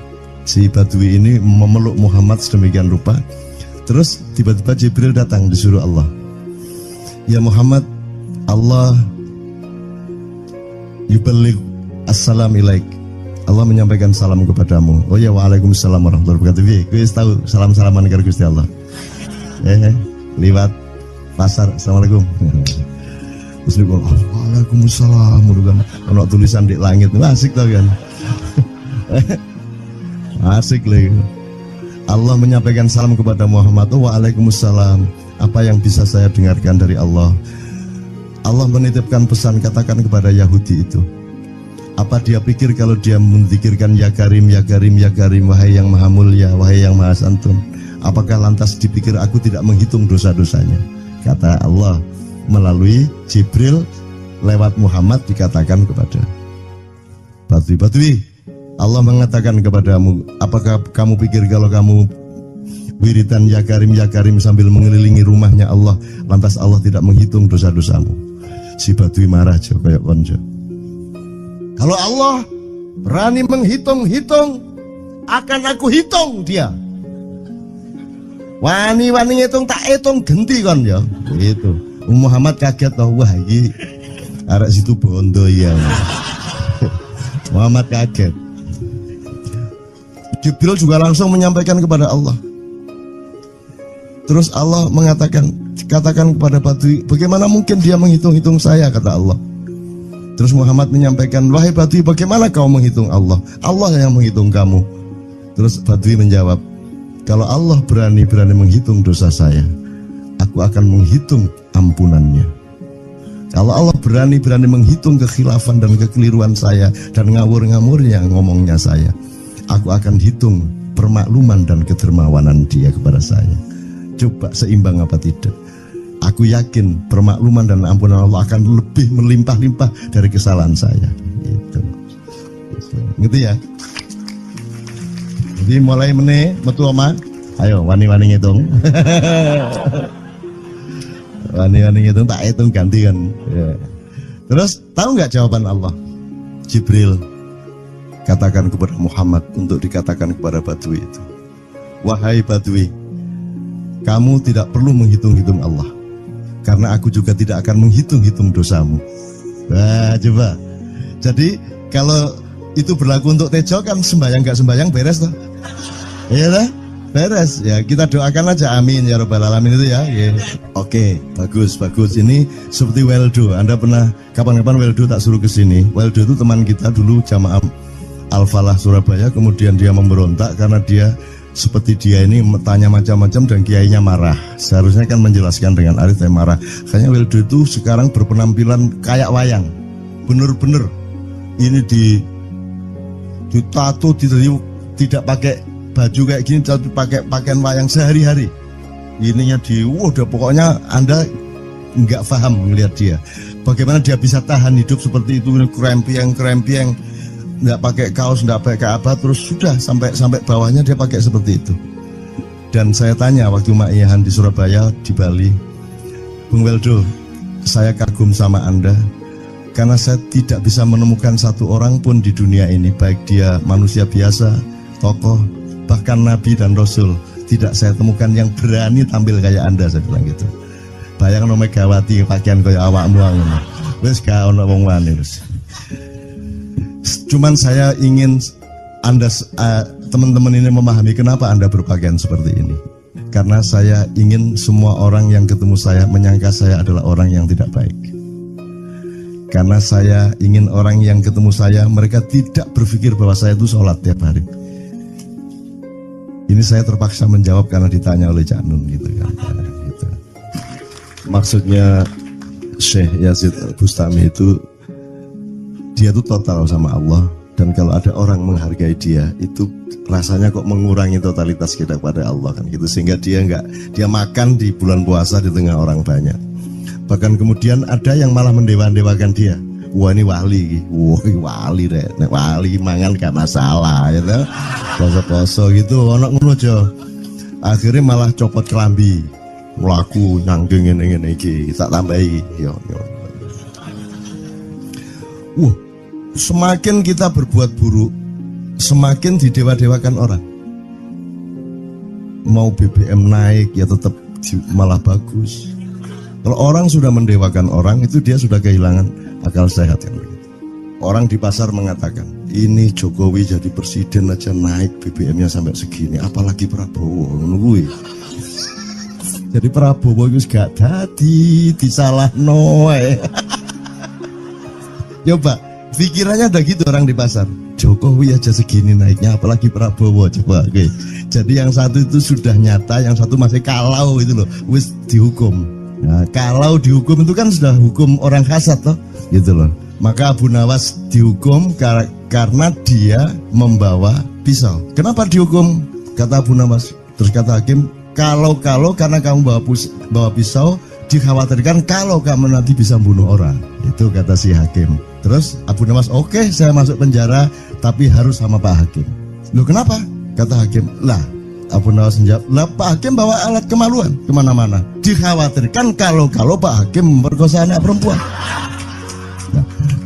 si Badui ini memeluk Muhammad sedemikian rupa. Terus tiba-tiba Jibril datang disuruh Allah. Ya Muhammad, Allah yuballigh assalam ilaik. Allah menyampaikan salam kepadamu. Oh ya, waalaikumsalam warahmatullahi wabarakatuh. Gue tahu salam-salaman karo Gusti Allah. Liwat pasar, assalamualaikum. Terus dia bilang, waalaikumsalam. Kalau tulisan di langit, asik tau kan? Asik lagi. Allah menyampaikan salam kepada Muhammad. Oh, waalaikumsalam. Apa yang bisa saya dengarkan dari Allah? Allah menitipkan pesan, katakan kepada Yahudi itu. Apa dia pikir kalau dia menzikirkan ya Karim, ya Karim, ya Karim, wahai yang maha mulia, wahai yang maha santun, apakah lantas dipikir aku tidak menghitung dosa-dosanya? Kata Allah melalui Jibril lewat Muhammad dikatakan kepada Badui, Allah mengatakan kepadamu, apakah kamu pikir kalau kamu wiridan ya Karim sambil mengelilingi rumahnya Allah, lantas Allah tidak menghitung dosa-dosamu? Si Badui marah aja kayak konco. Kalau Allah berani menghitung-hitung, akan aku hitung dia. Wani-wani ngitung tak hitung genti kon ya. Gitu. Muhammad kaget toh, wah iki arek situ bondo ya. Muhammad kaget. Jibril juga langsung menyampaikan kepada Allah. Terus Allah mengatakan, katakan kepada Badui, bagaimana mungkin dia menghitung-hitung saya, kata Allah. Terus Muhammad menyampaikan, wahai Badui, bagaimana kau menghitung Allah? Allah yang menghitung kamu. Terus Badui menjawab, kalau Allah berani menghitung dosa saya, aku akan menghitung ampunannya. Kalau Allah berani menghitung kekhilafan dan kekeliruan saya dan ngawur-ngawurnya ngomongnya saya, aku akan hitung permakluman dan kedermawanan dia kepada saya. Coba seimbang apa tidak? Aku yakin permakluman dan ampunan Allah akan lebih melimpah-limpah dari kesalahan saya. Gitu. Gitu ya. Jadi mulai meneh metu oma. Ayo wani-wani ngitung. Wani-wani ngitung tak hitung ganti kan. Ya. Terus tahu nggak jawaban Allah? Jibril katakan kepada Muhammad untuk dikatakan kepada Badui itu. Wahai Badui, kamu tidak perlu menghitung-hitung Allah, karena aku juga tidak akan menghitung-hitung dosamu. Wah, coba. Jadi kalau itu berlaku untuk Tejo kan sembahyang gak sembahyang beres toh? Iya lah, beres. Ya kita doakan aja amin ya robbal alamin itu ya. Yeah. Oke, bagus. Ini seperti Weldo. Anda pernah kapan-kapan Weldo tak suruh ke sini. Weldo itu teman kita dulu jamaah Al-Falah Surabaya, kemudian dia memberontak karena dia seperti dia ini tanya macam-macam dan kiainya marah. Seharusnya kan menjelaskan dengan arif tapi marah. Kayaknya Weldo itu sekarang berpenampilan kayak wayang. Bener-bener ini ditato, tidak pakai baju kayak gini, tapi pakai pakaian wayang sehari-hari. Ininya udah pokoknya Anda nggak paham melihat dia. Bagaimana dia bisa tahan hidup seperti itu, krempieng, nggak pakai kaos, nggak pakai apa, terus sudah sampai bawahnya dia pakai seperti itu. Dan saya tanya waktu Ma'iyahan di Surabaya, di Bali, Bung Weldo, saya kagum sama Anda karena saya tidak bisa menemukan satu orang pun di dunia ini, baik dia manusia biasa, tokoh, bahkan Nabi dan Rasul, tidak saya temukan yang berani tampil kayak Anda. Saya bilang gitu. Bayang no Megawati pakaian kayak awakmu ngono. Wis gak ono wong wani wis. Cuman saya ingin Anda teman-teman ini memahami kenapa Anda berpakaian seperti ini. Karena saya ingin semua orang yang ketemu saya menyangka saya adalah orang yang tidak baik. Karena saya ingin orang yang ketemu saya, mereka tidak berpikir bahwa saya itu sholat tiap hari. Ini saya terpaksa menjawab karena ditanya oleh Cak Nun gitu kan. Gitu. Maksudnya Syekh Yazid Bustami itu, dia itu total sama Allah. Dan kalau ada orang menghargai dia, itu rasanya kok mengurangi totalitas kita kepada Allah kan gitu. Sehingga dia makan di bulan puasa di tengah orang banyak. Bahkan kemudian ada yang malah mendewa-dewakan dia. Wah ini wali, wali deh, wali mangan gak masalah, ya kan? Poso-poso gitu, ono ngono aja. Akhirnya malah copot kelambi, melaku nyanggeng ngene iki, tak tambahi, yo. Semakin kita berbuat buruk, semakin didewa-dewakan orang. Mau BBM naik ya tetap malah bagus. Kalau orang sudah mendewakan orang, itu dia sudah kehilangan akal sehat kan. Orang di pasar mengatakan, ini Jokowi jadi presiden aja naik BBM-nya sampai segini, apalagi Prabowo nungguin. Jadi Prabowo itu gak dadi disalah noe. Coba pikirannya ada gitu orang di pasar. Jokowi aja segini naiknya, apalagi Prabowo. Coba, oke. Jadi yang satu itu sudah nyata, yang satu masih kalau itu loh, wis dihukum. Nah, kalau dihukum itu kan sudah hukum orang kasat toh, gitu loh. Maka Abu Nawas dihukum karena dia membawa pisau. Kenapa dihukum? Kata Abu Nawas. Terus kata hakim, kalau karena kamu bawa pisau, dikhawatirkan kalau kamu nanti bisa bunuh orang. Itu kata si hakim. Terus Abu Nawas, oke, saya masuk penjara, tapi harus sama Pak Hakim. Loh kenapa? Kata hakim, lah Abu Nawas menjawab, lah Pak Hakim bawa alat kemaluan kemana-mana. Dikhawatirkan kalau Pak Hakim memperkosa anak perempuan.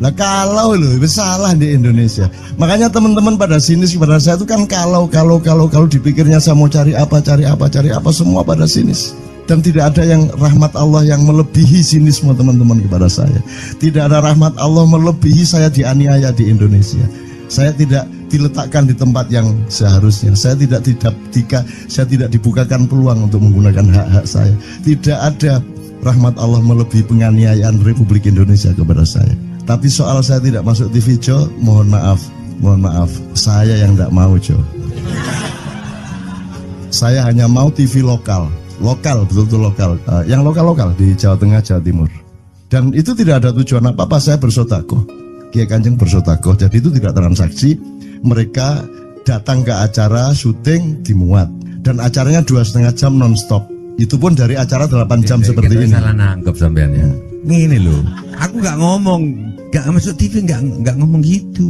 Nah kalau loh, salah di Indonesia. Makanya teman-teman pada sinis pada saya itu kan kalau dipikirnya saya mau cari apa semua pada sinis. Dan tidak ada yang rahmat Allah yang melebihi sinisme teman-teman kepada saya. Tidak ada rahmat Allah melebihi saya dianiaya di Indonesia. Saya tidak diletakkan di tempat yang seharusnya. Saya tidak dibukakan peluang untuk menggunakan hak-hak saya. Tidak ada rahmat Allah melebihi penganiayaan Republik Indonesia kepada saya. Tapi soal saya tidak masuk TV Jo, mohon maaf, saya yang tidak mau Jo. Saya hanya mau TV lokal, betul-betul lokal, yang lokal di Jawa Tengah, Jawa Timur. Dan itu tidak ada tujuan apa-apa, saya bersodakoh. Kiai Kanjeng bersodakoh, jadi itu tidak transaksi. Mereka datang ke acara syuting dimuat, dan acaranya 2,5 jam non-stop. Itu pun dari acara 8 jam seperti ini. Salah nangkep sampean ya. Ngene lho, aku nggak ngomong, nggak masuk TV, nggak ngomong gitu.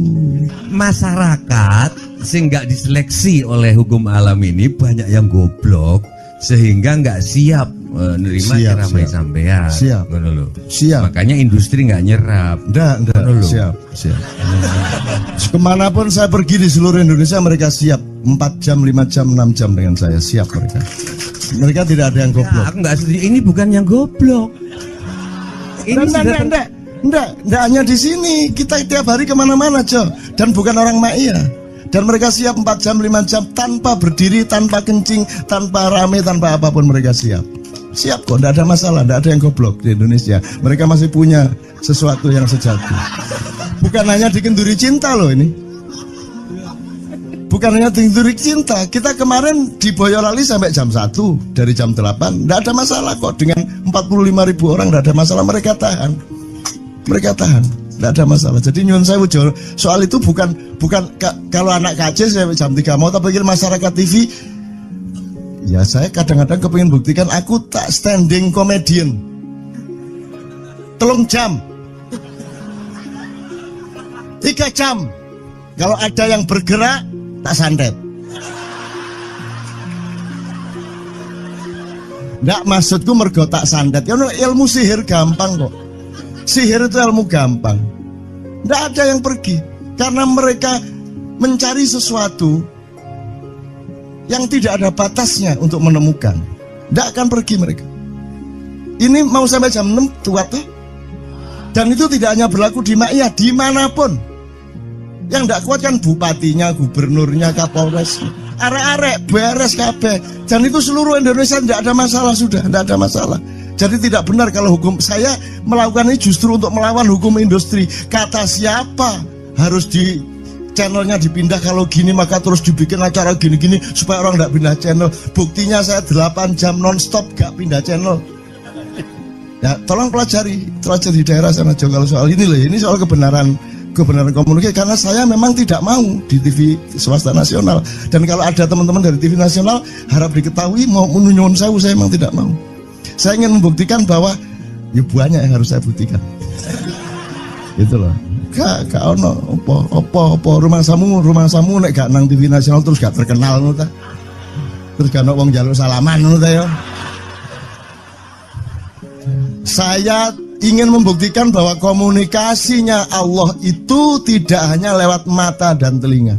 Masyarakat sing nggak diseleksi oleh hukum alam ini banyak yang goblok sehingga nggak siap nerima ceramah sampean. Siap. Ngono lho. Siap. Makanya industri nggak nyerap. Enggak. Ngono lho. Siap. Kemanapun saya pergi di seluruh Indonesia mereka siap 4 jam, 5 jam, 6 jam dengan saya, siap mereka. Mereka tidak ada yang goblok. Aku nggak setuju. Ini bukan yang goblok. Ini Enggak hanya di sini, kita tiap hari kemana-mana, Jo. Dan bukan orang Ma'iyah. Dan mereka siap 4 jam, 5 jam tanpa berdiri, tanpa kencing, tanpa rame, tanpa apapun mereka siap. Siap kok, enggak ada masalah, enggak ada yang goblok di Indonesia. Mereka masih punya sesuatu yang sejati. Bukan hanya dikenduri cinta loh ini. Bukan hanya dikenduri cinta. Kita kemarin di Boyolali sampai jam 1, dari jam 8. Enggak ada masalah kok, dengan 45.000 orang enggak ada masalah, mereka tahan. Tidak ada masalah. Jadi nyuwun sewu soal itu bukan kalau anak KJ saya jam 3 mau tak pikir masyarakat TV. Ya saya kadang-kadang kepingin buktikan aku tak standing comedian. 3 jam 3 jam. Kalau ada yang bergerak tak santet. Nggak, maksudku mergo tak santet. Ya ilmu sihir gampang kok. Sihir itu ilmu gampang. Tidak ada yang pergi karena mereka mencari sesuatu yang tidak ada batasnya untuk menemukan. Tidak akan pergi mereka. Ini mau sampai jam 6 tuat tuh. Dan itu tidak hanya berlaku di Ma'iyah, dimanapun. Yang tidak kuat kan bupatinya, gubernurnya, kapolres, arek-arek beres kabeh. Dan itu seluruh Indonesia tidak ada masalah sudah, tidak ada masalah. Jadi tidak benar kalau hukum saya melakukan ini justru untuk melawan hukum industri. Kata siapa harus di channelnya dipindah, kalau gini maka terus dibikin acara gini-gini supaya orang tidak pindah channel. Buktinya saya 8 jam non-stop gak pindah channel. Ya tolong pelajari di daerah sana Jo kalau soal ini loh. Ini soal kebenaran komunikasi, karena saya memang tidak mau di TV swasta nasional. Dan kalau ada teman-teman dari TV nasional harap diketahui mau menyunyun saya memang tidak mau. Saya ingin membuktikan bahwa ya banyak yang harus saya buktikan. Itu loh. Gak ono opo rumah samu nek gak nang TV nasional terus gak terkenal ngono ta. Terus gak ono wong njaluk salaman ngono ta ya. Saya ingin membuktikan bahwa komunikasinya Allah itu tidak hanya lewat mata dan telinga.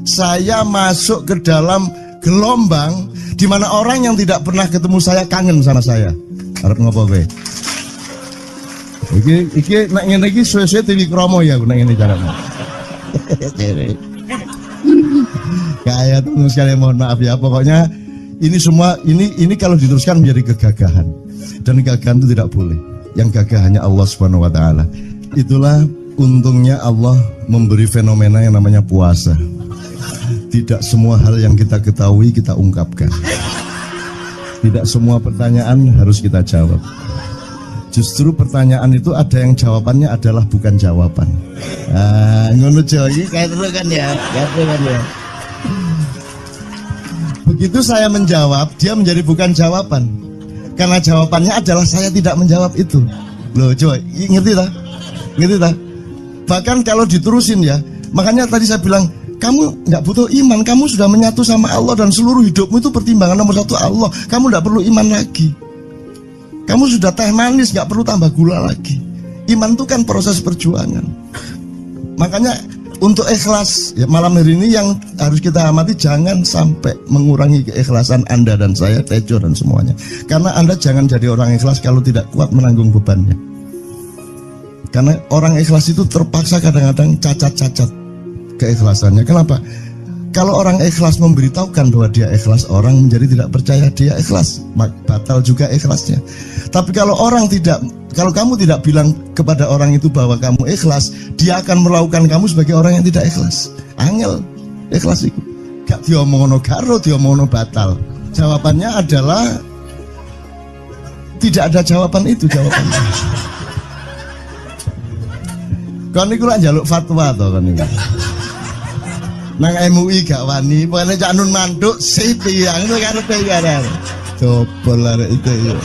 Saya masuk ke dalam gelombang di mana orang yang tidak pernah ketemu saya kangen sama saya. Arep ngopo kowe? Iki nek ngene iki suwe-suwe TV Kromo ya nek ngene carane. Kayak teman sekalian mohon maaf ya, pokoknya ini semua ini kalau diteruskan menjadi kegagahan. Dan kegagahan itu tidak boleh. Yang gagah hanya Allah Subhanahu wa taala. Itulah untungnya Allah memberi fenomena yang namanya puasa. Tidak semua hal yang kita ketahui kita ungkapkan. Tidak semua pertanyaan harus kita jawab. Justru pertanyaan itu ada yang jawabannya adalah bukan jawaban. Ngono iki kayak terus kan ya. Begitu saya menjawab, dia menjadi bukan jawaban. Karena jawabannya adalah saya tidak menjawab itu. Loh, coba ngerti tak? Ngerti tak? Bahkan kalau diterusin ya, makanya tadi saya bilang kamu nggak butuh iman, kamu sudah menyatu sama Allah dan seluruh hidupmu itu pertimbangan nomor 1 Allah. Kamu nggak perlu iman lagi. Kamu sudah teh manis, nggak perlu tambah gula lagi. Iman itu kan proses perjuangan. Makanya untuk ikhlas ya, malam hari ini yang harus kita amati, jangan sampai mengurangi keikhlasan Anda dan saya, Tejo dan semuanya. Karena Anda jangan jadi orang ikhlas kalau tidak kuat menanggung bebannya. Karena orang ikhlas itu terpaksa kadang-kadang cacat-cacat keikhlasannya. Kenapa? Kalau orang ikhlas memberitahukan bahwa dia ikhlas, orang menjadi tidak percaya dia ikhlas, batal juga ikhlasnya. Tapi kalau kamu tidak bilang kepada orang itu bahwa kamu ikhlas, dia akan melakukan kamu sebagai orang yang tidak ikhlas. Angel ikhlas itu gak diomongono karo, diomongono batal. Jawabannya adalah tidak ada jawaban itu jawabannya. Kon niku lak njaluk fatwa to kon niku. Nang MUI gak wani, pokoknya Cak Nun manduk sip ya, ngono karepe ya. Coba arek itu ya.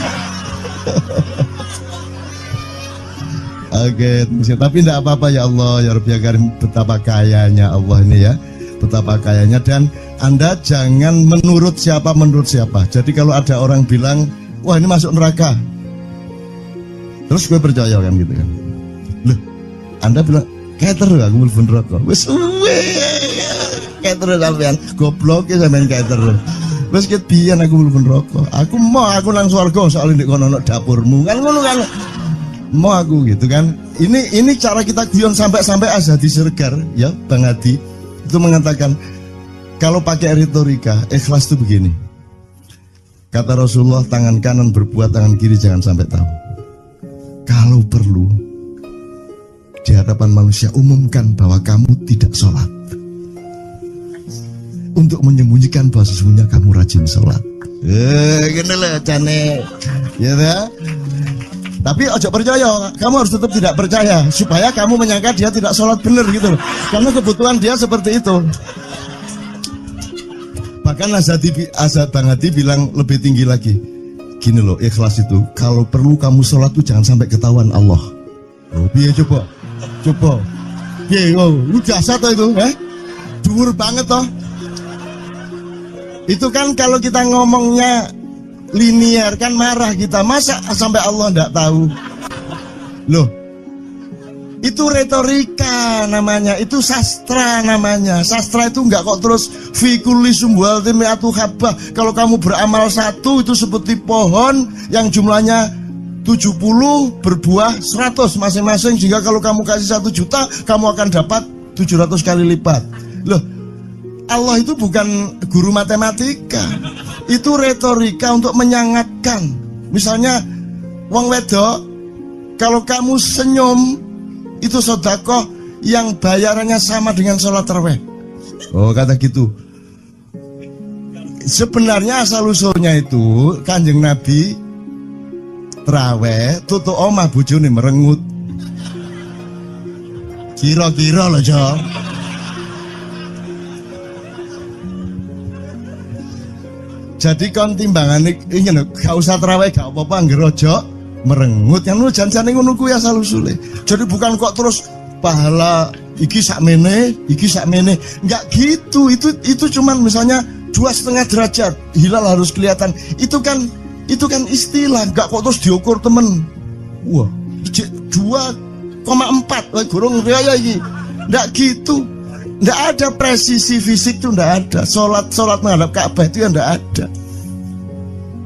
Oke, tapi tidak apa-apa ya Allah, ya Rabbi ya Karim, betapa kayanya Allah ini ya, betapa kayanya. Dan Anda jangan menurut siapa. Jadi kalau ada orang bilang, wah ini masuk neraka, terus gue percaya kan gitu kan. Loh, Anda bilang, keter aku mlebu neraka. Wis keter sampean, goblok ya sampean keter. Wis ket biyen aku mlebu neraka. Aku nang swarga soal ndek kono dapurmu. Kan ngono kan. Mau aku gitu kan. Ini cara kita guyon sampai Azhadi Siregar ya Bang Hadi itu mengatakan kalau pakai retorika ikhlas itu begini. Kata Rasulullah, tangan kanan berbuat, tangan kiri jangan sampai tahu. Kalau perlu di hadapan manusia umumkan bahwa kamu tidak sholat, untuk menyembunyikan bahwa sesungguhnya kamu rajin sholat. Gini lah cane, ya dah. Tapi ojo percaya, kamu harus tetap tidak percaya supaya kamu menyangka dia tidak sholat benar gitu loh. Karena kebutuhan dia seperti itu. Bahkan Bang Hadi bilang lebih tinggi lagi. Gini loh, ikhlas itu kalau perlu kamu sholat tuh jangan sampai ketahuan Allah. Oh, biar coba. Biar, lu jasa toh itu, dhuwur banget toh. Itu kan kalau kita ngomongnya linear kan marah kita, masa sampai Allah enggak tahu. Loh, itu retorika namanya, itu sastra namanya. Sastra itu enggak kok terus fi kulli sumbuhatin mi'atu habbah. Kalau kamu beramal satu itu seperti pohon yang jumlahnya 70 berbuah 100 masing-masing, sehingga kalau kamu kasih 1 juta kamu akan dapat 700 kali lipat. Loh, Allah itu bukan guru matematika. Itu retorika untuk menyangatkan. Misalnya wong wedok, kalau kamu senyum itu sedekah yang bayarannya sama dengan sholat tarawih. Oh, kata gitu. Sebenarnya asal usulnya itu Kanjeng Nabi tarawih tutuk omah bojone merengut. Kira-kira loh, Jo. Jadi kon timbangan ini gak usah terawih gak apa-apa ngerojo merengut yang lu jangan ngono kuwi asal usule. Jadi bukan kok terus pahala iki sakmene enggak gitu. Itu cuman misalnya 2,5 derajat hilal harus kelihatan. Itu kan istilah, enggak kok terus diukur temen. Wah, 2,4 gorong raya iki. Enggak gitu. Nggak ada presisi fisik tuh, nggak ada. Sholat menghadap Ka'bah itu ya nggak ada.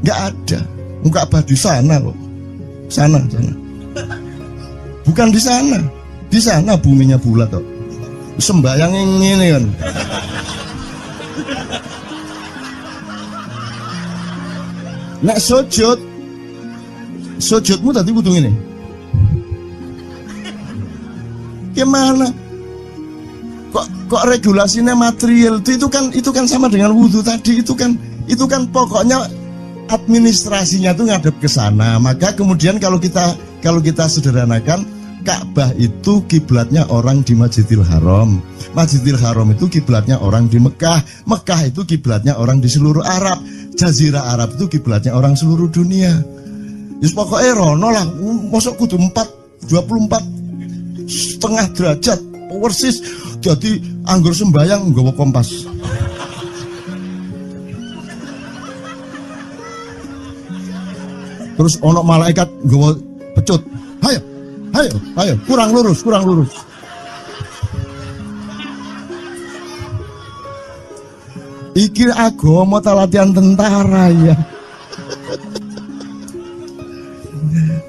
Nggak ada. Ka'bah di sana loh. Sana. Bukan di sana. Di sana buminya bulat kok. Sembayang yang ini kan. Nek sujudmu tadi kudu ini. Gimana? Kok regulasinya material itu kan sama dengan wudhu tadi. Itu kan pokoknya administrasinya tuh ngadep ke sana. Maka kemudian kalau kita sederhanakan, Ka'bah itu kiblatnya orang di Masjidil Haram. Masjidil Haram itu kiblatnya orang di Mekah. Mekah itu kiblatnya orang di seluruh Arab. Jazirah Arab itu kiblatnya orang seluruh dunia. Yus pokoknya rono lah. Masuk kudu 24,5 derajat persis. Jadi anggur sembayang nggawa kompas. Terus ono malaikat nggawa pecut. Ayo, kurang lurus. Iki agama ta latihan tentara ya.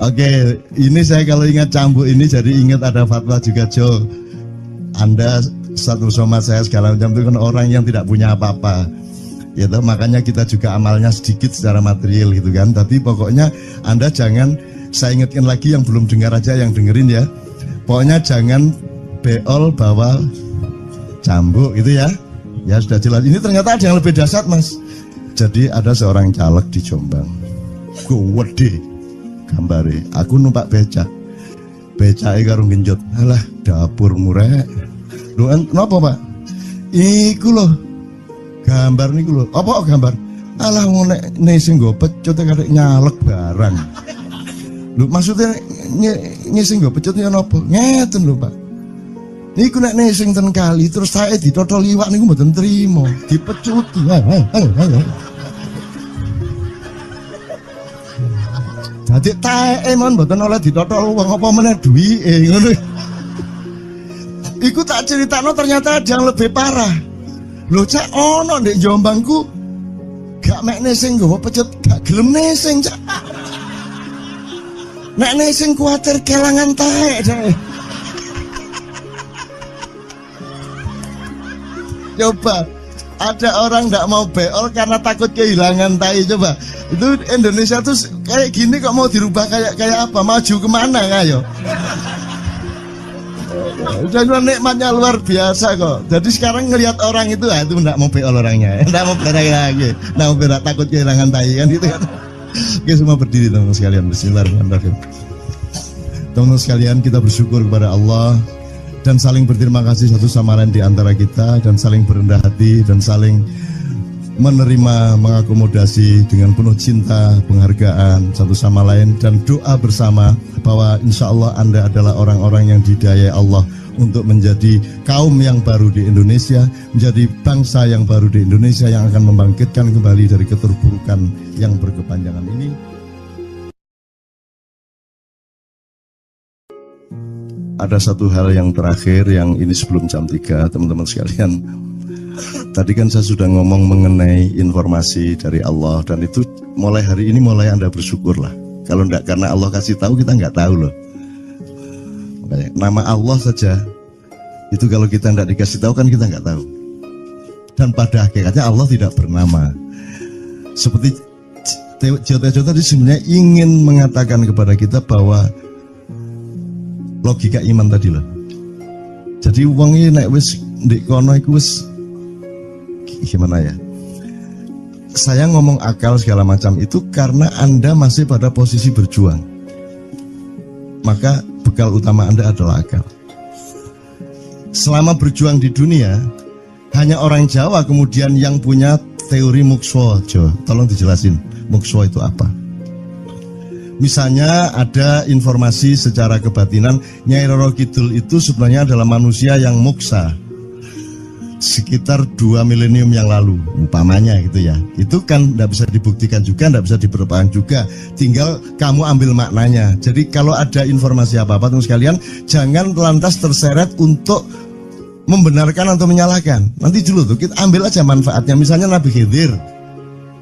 Oke, ini saya kalau ingat cambuk ini jadi ingat ada fatwa juga, Jo. Anda satu sama saya segala macam itu kan orang yang tidak punya apa-apa, gitu. Makanya kita juga amalnya sedikit secara material gitu kan. Tapi pokoknya Anda jangan, saya ingatkan lagi yang belum dengar aja yang dengerin ya. Pokoknya jangan beol bawa cambuk gitu ya. Ya sudah jelas. Ini ternyata ada yang lebih dahsyat, Mas. Jadi ada seorang caleg di Jombang. Gede gambare. Aku numpak becak. Becake karo genjot. Alah, dapur murek. Lho, napa, Pak? Iku lho. Gambar niku lho. Apa gambar? Alah, nek sing nggo pecut karek nyalek barang. Lho maksudnya ngising nggo pecut niku napa? Ngeten lho, Pak. Niku nek nesing ten kali terus saya ditotol iwak niku mboten trimo, dipecuti. Dadi taeke mon mboten oleh ditotol wong apa meneh duwike ngono. Iku tak critakno ternyata ada yang lebih parah. Lho Cak ono ndek Jombangku gak mek nesing nggawa pecut, gak gelem nesing Cak. Nek nesing kuatir kelangan taek Cak. Coba ada orang nggak mau beol karena takut kehilangan tai. Coba itu Indonesia tuh kayak gini kok mau dirubah kayak apa? Maju kemana kayo? Dan nikmatnya luar biasa kok. Jadi sekarang ngelihat orang itu nggak mau beol orangnya, nggak mau berak lagi, nggak mau berak, takut kehilangan tai kan gitu kan? Oke, semua berdiri teman-teman sekalian. Bismillahirrahmanirrahim. Teman-teman sekalian, kita bersyukur kepada Allah dan saling berterima kasih satu sama lain di antara kita, dan saling berendah hati dan saling menerima, mengakomodasi dengan penuh cinta, penghargaan satu sama lain, dan doa bersama bahwa insya Allah Anda adalah orang-orang yang didayai Allah untuk menjadi kaum yang baru di Indonesia, menjadi bangsa yang baru di Indonesia yang akan membangkitkan kembali dari keterpurukan yang berkepanjangan ini. Ada satu hal yang terakhir yang ini sebelum jam 3 teman-teman sekalian. Tadi kan saya sudah ngomong mengenai informasi dari Allah, dan itu mulai hari ini mulai Anda bersyukurlah. Kalau enggak karena Allah kasih tahu, kita enggak tahu loh. Makanya, nama Allah saja itu kalau kita enggak dikasih tahu kan kita enggak tahu. Dan pada hakikatnya Allah tidak bernama. Seperti Tejo tadi sebenarnya ingin mengatakan kepada kita bahwa logika iman tadi loh. Jadi wong iki nek wis ndek kono iku wis gimana ya? Saya ngomong akal segala macam itu karena Anda masih pada posisi berjuang. Maka bekal utama Anda adalah akal. Selama berjuang di dunia, hanya orang Jawa kemudian yang punya teori mukswa. Jawa, tolong dijelasin mukswa itu apa? Misalnya ada informasi secara kebatinan Nyai Roro Kidul itu sebenarnya adalah manusia yang muksa sekitar 2 milenium yang lalu, umpamanya gitu ya. Itu kan tidak bisa dibuktikan juga, tidak bisa diperlukan juga. Tinggal kamu ambil maknanya. Jadi kalau ada informasi apa-apa teman sekalian, jangan lantas terseret untuk membenarkan atau menyalahkan. Nanti dulu tuh kita ambil aja manfaatnya. Misalnya Nabi Khidir.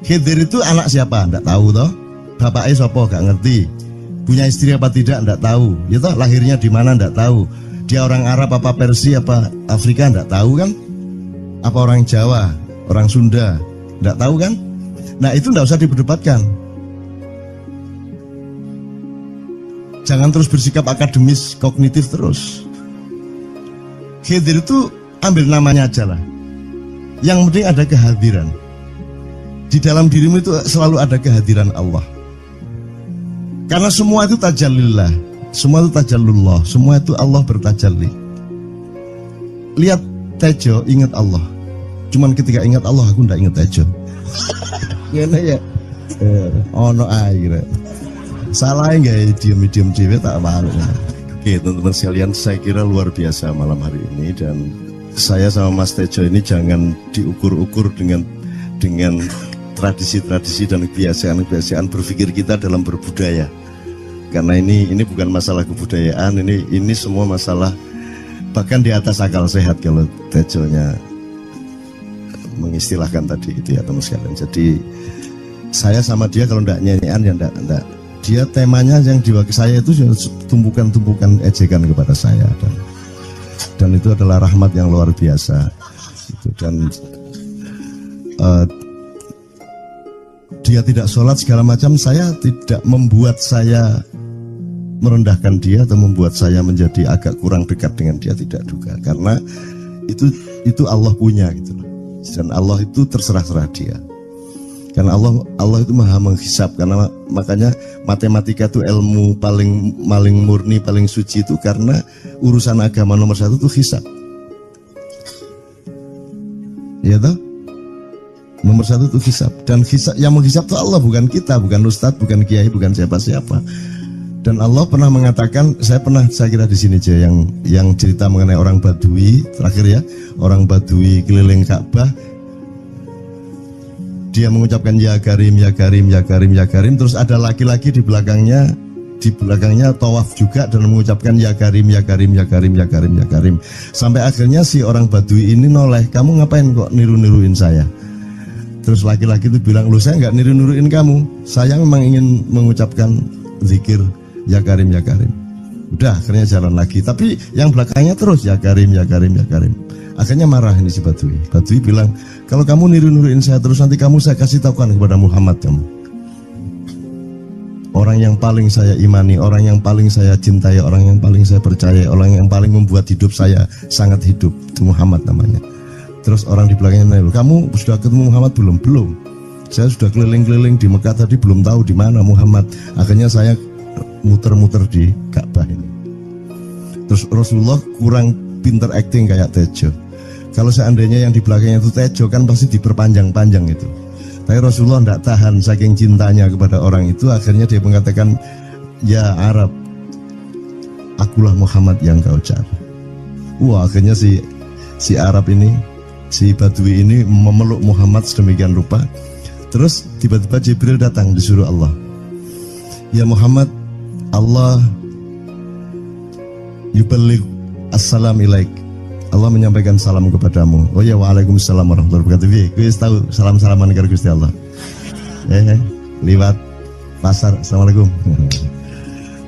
Khidir itu anak siapa? Tidak tahu toh. Bapaknya sopo gak ngerti, punya istri apa tidak ndak tahu, ya toh, lahirnya di mana ndak tahu, dia orang Arab apa Persia apa Afrika ndak tahu kan, apa orang Jawa, orang Sunda ndak tahu kan. Nah itu ndak usah diperdebatkan. Jangan terus bersikap akademis kognitif terus. Khidir itu ambil namanya aja lah, yang penting ada kehadiran. Di dalam dirimu itu selalu ada kehadiran Allah. Karena semua itu tajallillah, semua itu tajallullah, semua itu Allah bertajalli. Lihat Tejo, ingat Allah. Cuman ketika ingat Allah, aku ndak ingat Tejo. Gimana ya? Ono air. Salah nggak diem-diem cewek tak malu. Oke teman-teman sekalian, saya kira luar biasa malam hari ini, dan saya sama Mas Tejo ini jangan diukur-ukur dengan tradisi-tradisi dan kebiasaan-kebiasaan berpikir kita dalam berbudaya. Karena ini bukan masalah kebudayaan, ini semua masalah bahkan di atas akal sehat kalau Tejonya mengistilahkan tadi itu ya teman sekalian. Jadi saya sama dia kalau ndak nyanyian ya ndak. Dia temanya yang diwakili saya itu tumpukan-tumpukan ejekan kepada saya, dan itu adalah rahmat yang luar biasa. Dan dia tidak sholat segala macam, saya tidak membuat saya merendahkan dia atau membuat saya menjadi agak kurang dekat dengan dia, tidak juga, karena itu Allah punya gitu loh. Dan Allah itu terserah-serah dia, karena Allah itu maha menghisap. Karena makanya matematika itu ilmu paling murni, paling suci itu karena urusan agama nomor 1 itu hisap, ya toh. Nomor 1 itu hisap, dan hisap, yang menghisap itu Allah, bukan kita, bukan ustadz, bukan kiai, bukan siapa-siapa. Dan Allah pernah mengatakan, saya kira di sini aja yang cerita mengenai orang Badui terakhir ya, orang Badui keliling Ka'bah, dia mengucapkan ya Karim, ya Karim, ya Karim, ya Karim, terus ada laki-laki di belakangnya tawaf juga dan mengucapkan ya Karim, ya Karim, ya Karim, ya Karim, ya Karim, sampai akhirnya si orang Badui ini noleh, kamu ngapain kok niru-niruin saya? Terus laki-laki itu bilang, loh saya nggak niru-niruin kamu, saya memang ingin mengucapkan zikir ya Karim, ya Karim. Udah akhirnya jalan lagi, tapi yang belakangnya terus ya Karim, ya Karim, ya Karim. Akhirnya marah ini si Badui. Badui bilang, kalau kamu niru-niruin saya terus, nanti saya kasih tahukan kepada Muhammad kamu. Orang yang paling saya imani, orang yang paling saya cintai, orang yang paling saya percaya, orang yang paling membuat hidup saya sangat hidup, itu Muhammad namanya. Terus orang di belakangnya nanya, kamu sudah ketemu Muhammad belum? Belum. Saya sudah keliling-keliling di Mekah tadi, belum tahu di mana Muhammad. Akhirnya saya muter-muter di Ka'bah ini. Terus Rasulullah kurang pinter acting kayak Tejo. Kalau seandainya yang di belakangnya itu Tejo kan pasti diperpanjang-panjang itu. Tapi Rasulullah tidak tahan saking cintanya kepada orang itu, akhirnya dia mengatakan, ya Arab, akulah Muhammad yang kau cari. Wah, akhirnya si Arab ini, si Badui ini memeluk Muhammad sedemikian rupa. Terus tiba-tiba Jibril datang disuruh Allah, ya Muhammad, Allah yuballigh assalam ilaik, Allah menyampaikan salam kepadamu. Oh ya, waalaikumsalam warahmatullahi wabarakatuh. Gue tahu salam-salaman karo Gusti Allah. Lewat pasar, assalamualaikum.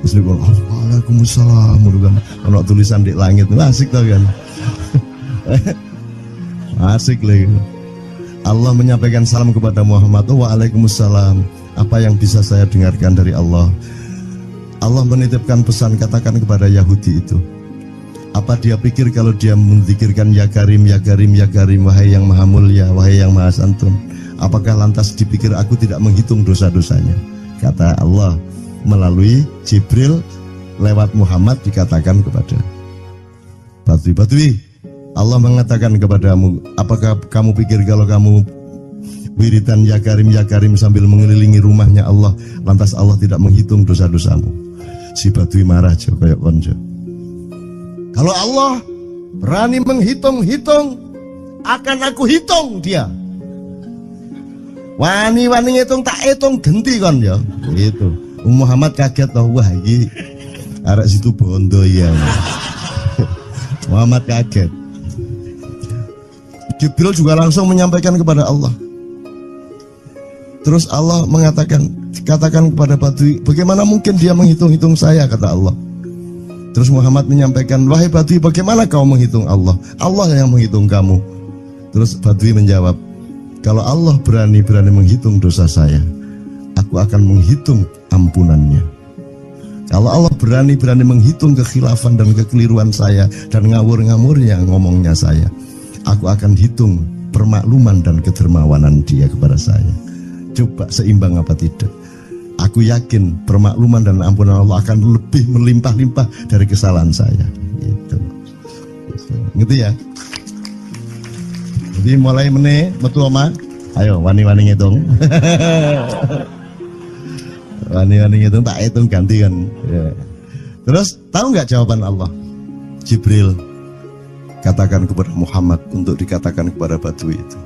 Terus dia bilang, waalaikumsalam. Kalau tulisan di langit, asik tau kan? Asik lagi. Allah menyampaikan salam kepada Muhammad. Oh, waalaikumsalam. Apa yang bisa saya dengarkan dari Allah? Allah menitipkan pesan, katakan kepada Yahudi itu, apa dia pikir kalau dia menzikirkan ya Karim, ya Karim, ya Karim, wahai yang maha mulia, wahai yang maha santun, apakah lantas dipikir aku tidak menghitung dosa-dosanya? Kata Allah melalui Jibril lewat Muhammad dikatakan kepada Badui, Allah mengatakan kepadamu, apakah kamu pikir kalau kamu wiridan ya Karim sambil mengelilingi rumahnya Allah, lantas Allah tidak menghitung dosa-dosamu? Si Badui marah jo kayak konjo. Kalau Allah berani menghitung-hitung, akan aku hitung dia. Wani-wani ngitung tak hitung genti kon ya. Gitu. Muhammad kaget toh, wah iki arek situ bondo ya. Muhammad kaget. Jibril juga langsung menyampaikan kepada Allah. Terus Allah mengatakan, katakan kepada Badui, bagaimana mungkin dia menghitung-hitung saya, kata Allah. Terus Muhammad menyampaikan, wahai Badui, bagaimana kau menghitung Allah? Allah yang menghitung kamu. Terus Badui menjawab, kalau Allah berani menghitung dosa saya, aku akan menghitung ampunannya. Kalau Allah berani menghitung kekhilafan dan kekeliruan saya dan ngawur-ngawurnya ngomongnya saya, aku akan hitung permakluman dan kedermawanan dia kepada saya. Coba seimbang apa tidak? Aku yakin permakluman dan ampunan Allah akan lebih melimpah-limpah dari kesalahan saya. Gitu. Gitu ya. Jadi mulai metu oma, ayo wani-wani ngitung. Wani-wani ngitung tak hitung ganti kan. Ya. Terus tahu nggak jawaban Allah? Jibril katakan kepada Muhammad untuk dikatakan kepada Badui itu,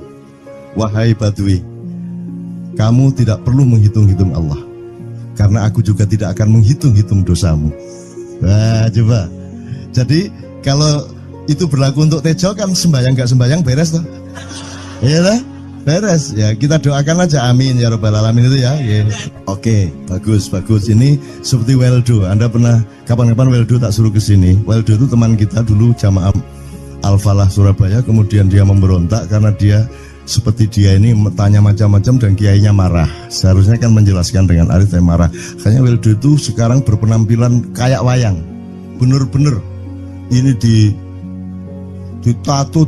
wahai Badui, kamu tidak perlu menghitung-hitung Allah, karena aku juga tidak akan menghitung-hitung dosamu. Wah, coba. Jadi kalau itu berlaku untuk Tejo kan sembahyang gak sembahyang beres toh? Iya lah, beres. Ya kita doakan aja, amin ya robbal alamin itu ya. Yeah. Oke, bagus. Ini seperti Weldo. Anda pernah kapan-kapan Weldo tak suruh ke sini? Weldo itu teman kita dulu jamaah Al-Falah Surabaya, kemudian dia memberontak karena dia seperti dia ini tanya macam-macam dan kiainya marah. Seharusnya kan menjelaskan dengan arif, tapi marah. Kayaknya Weldo itu sekarang berpenampilan kayak wayang. Bener-bener ini ditato,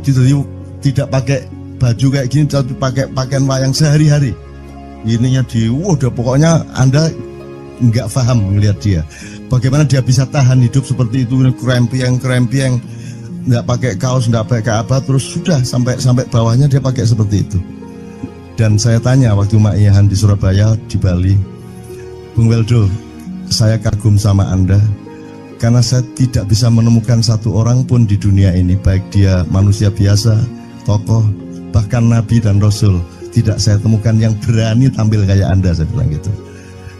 tidak pakai baju kayak gini, tapi pakai pakaian wayang sehari-hari. Ininya udah pokoknya Anda nggak paham melihat dia. Bagaimana dia bisa tahan hidup seperti itu, krempieng, nggak pakai kaos, nggak pakai apa, terus sudah sampai bawahnya dia pakai seperti itu. Dan saya tanya waktu Mak Iyahan di Surabaya, di Bali, Bung Weldo, saya kagum sama Anda karena saya tidak bisa menemukan satu orang pun di dunia ini, baik dia manusia biasa, tokoh, bahkan nabi dan rasul, tidak saya temukan yang berani tampil kayak Anda. Saya bilang gitu.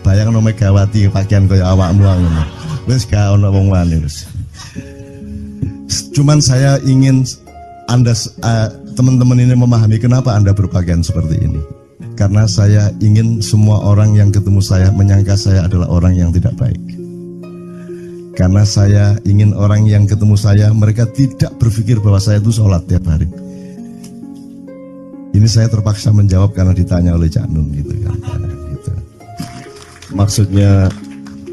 Bayang no Megawati pakaian kayak awakmu ngono. Wis gak ono wong wani wis. Cuman saya ingin Anda teman-teman ini memahami kenapa Anda berpakaian seperti ini. Karena saya ingin semua orang yang ketemu saya menyangka saya adalah orang yang tidak baik. Karena saya ingin orang yang ketemu saya, mereka tidak berpikir bahwa saya itu sholat tiap hari. Ini saya terpaksa menjawab karena ditanya oleh Cak Nun gitu kan. Gitu. Maksudnya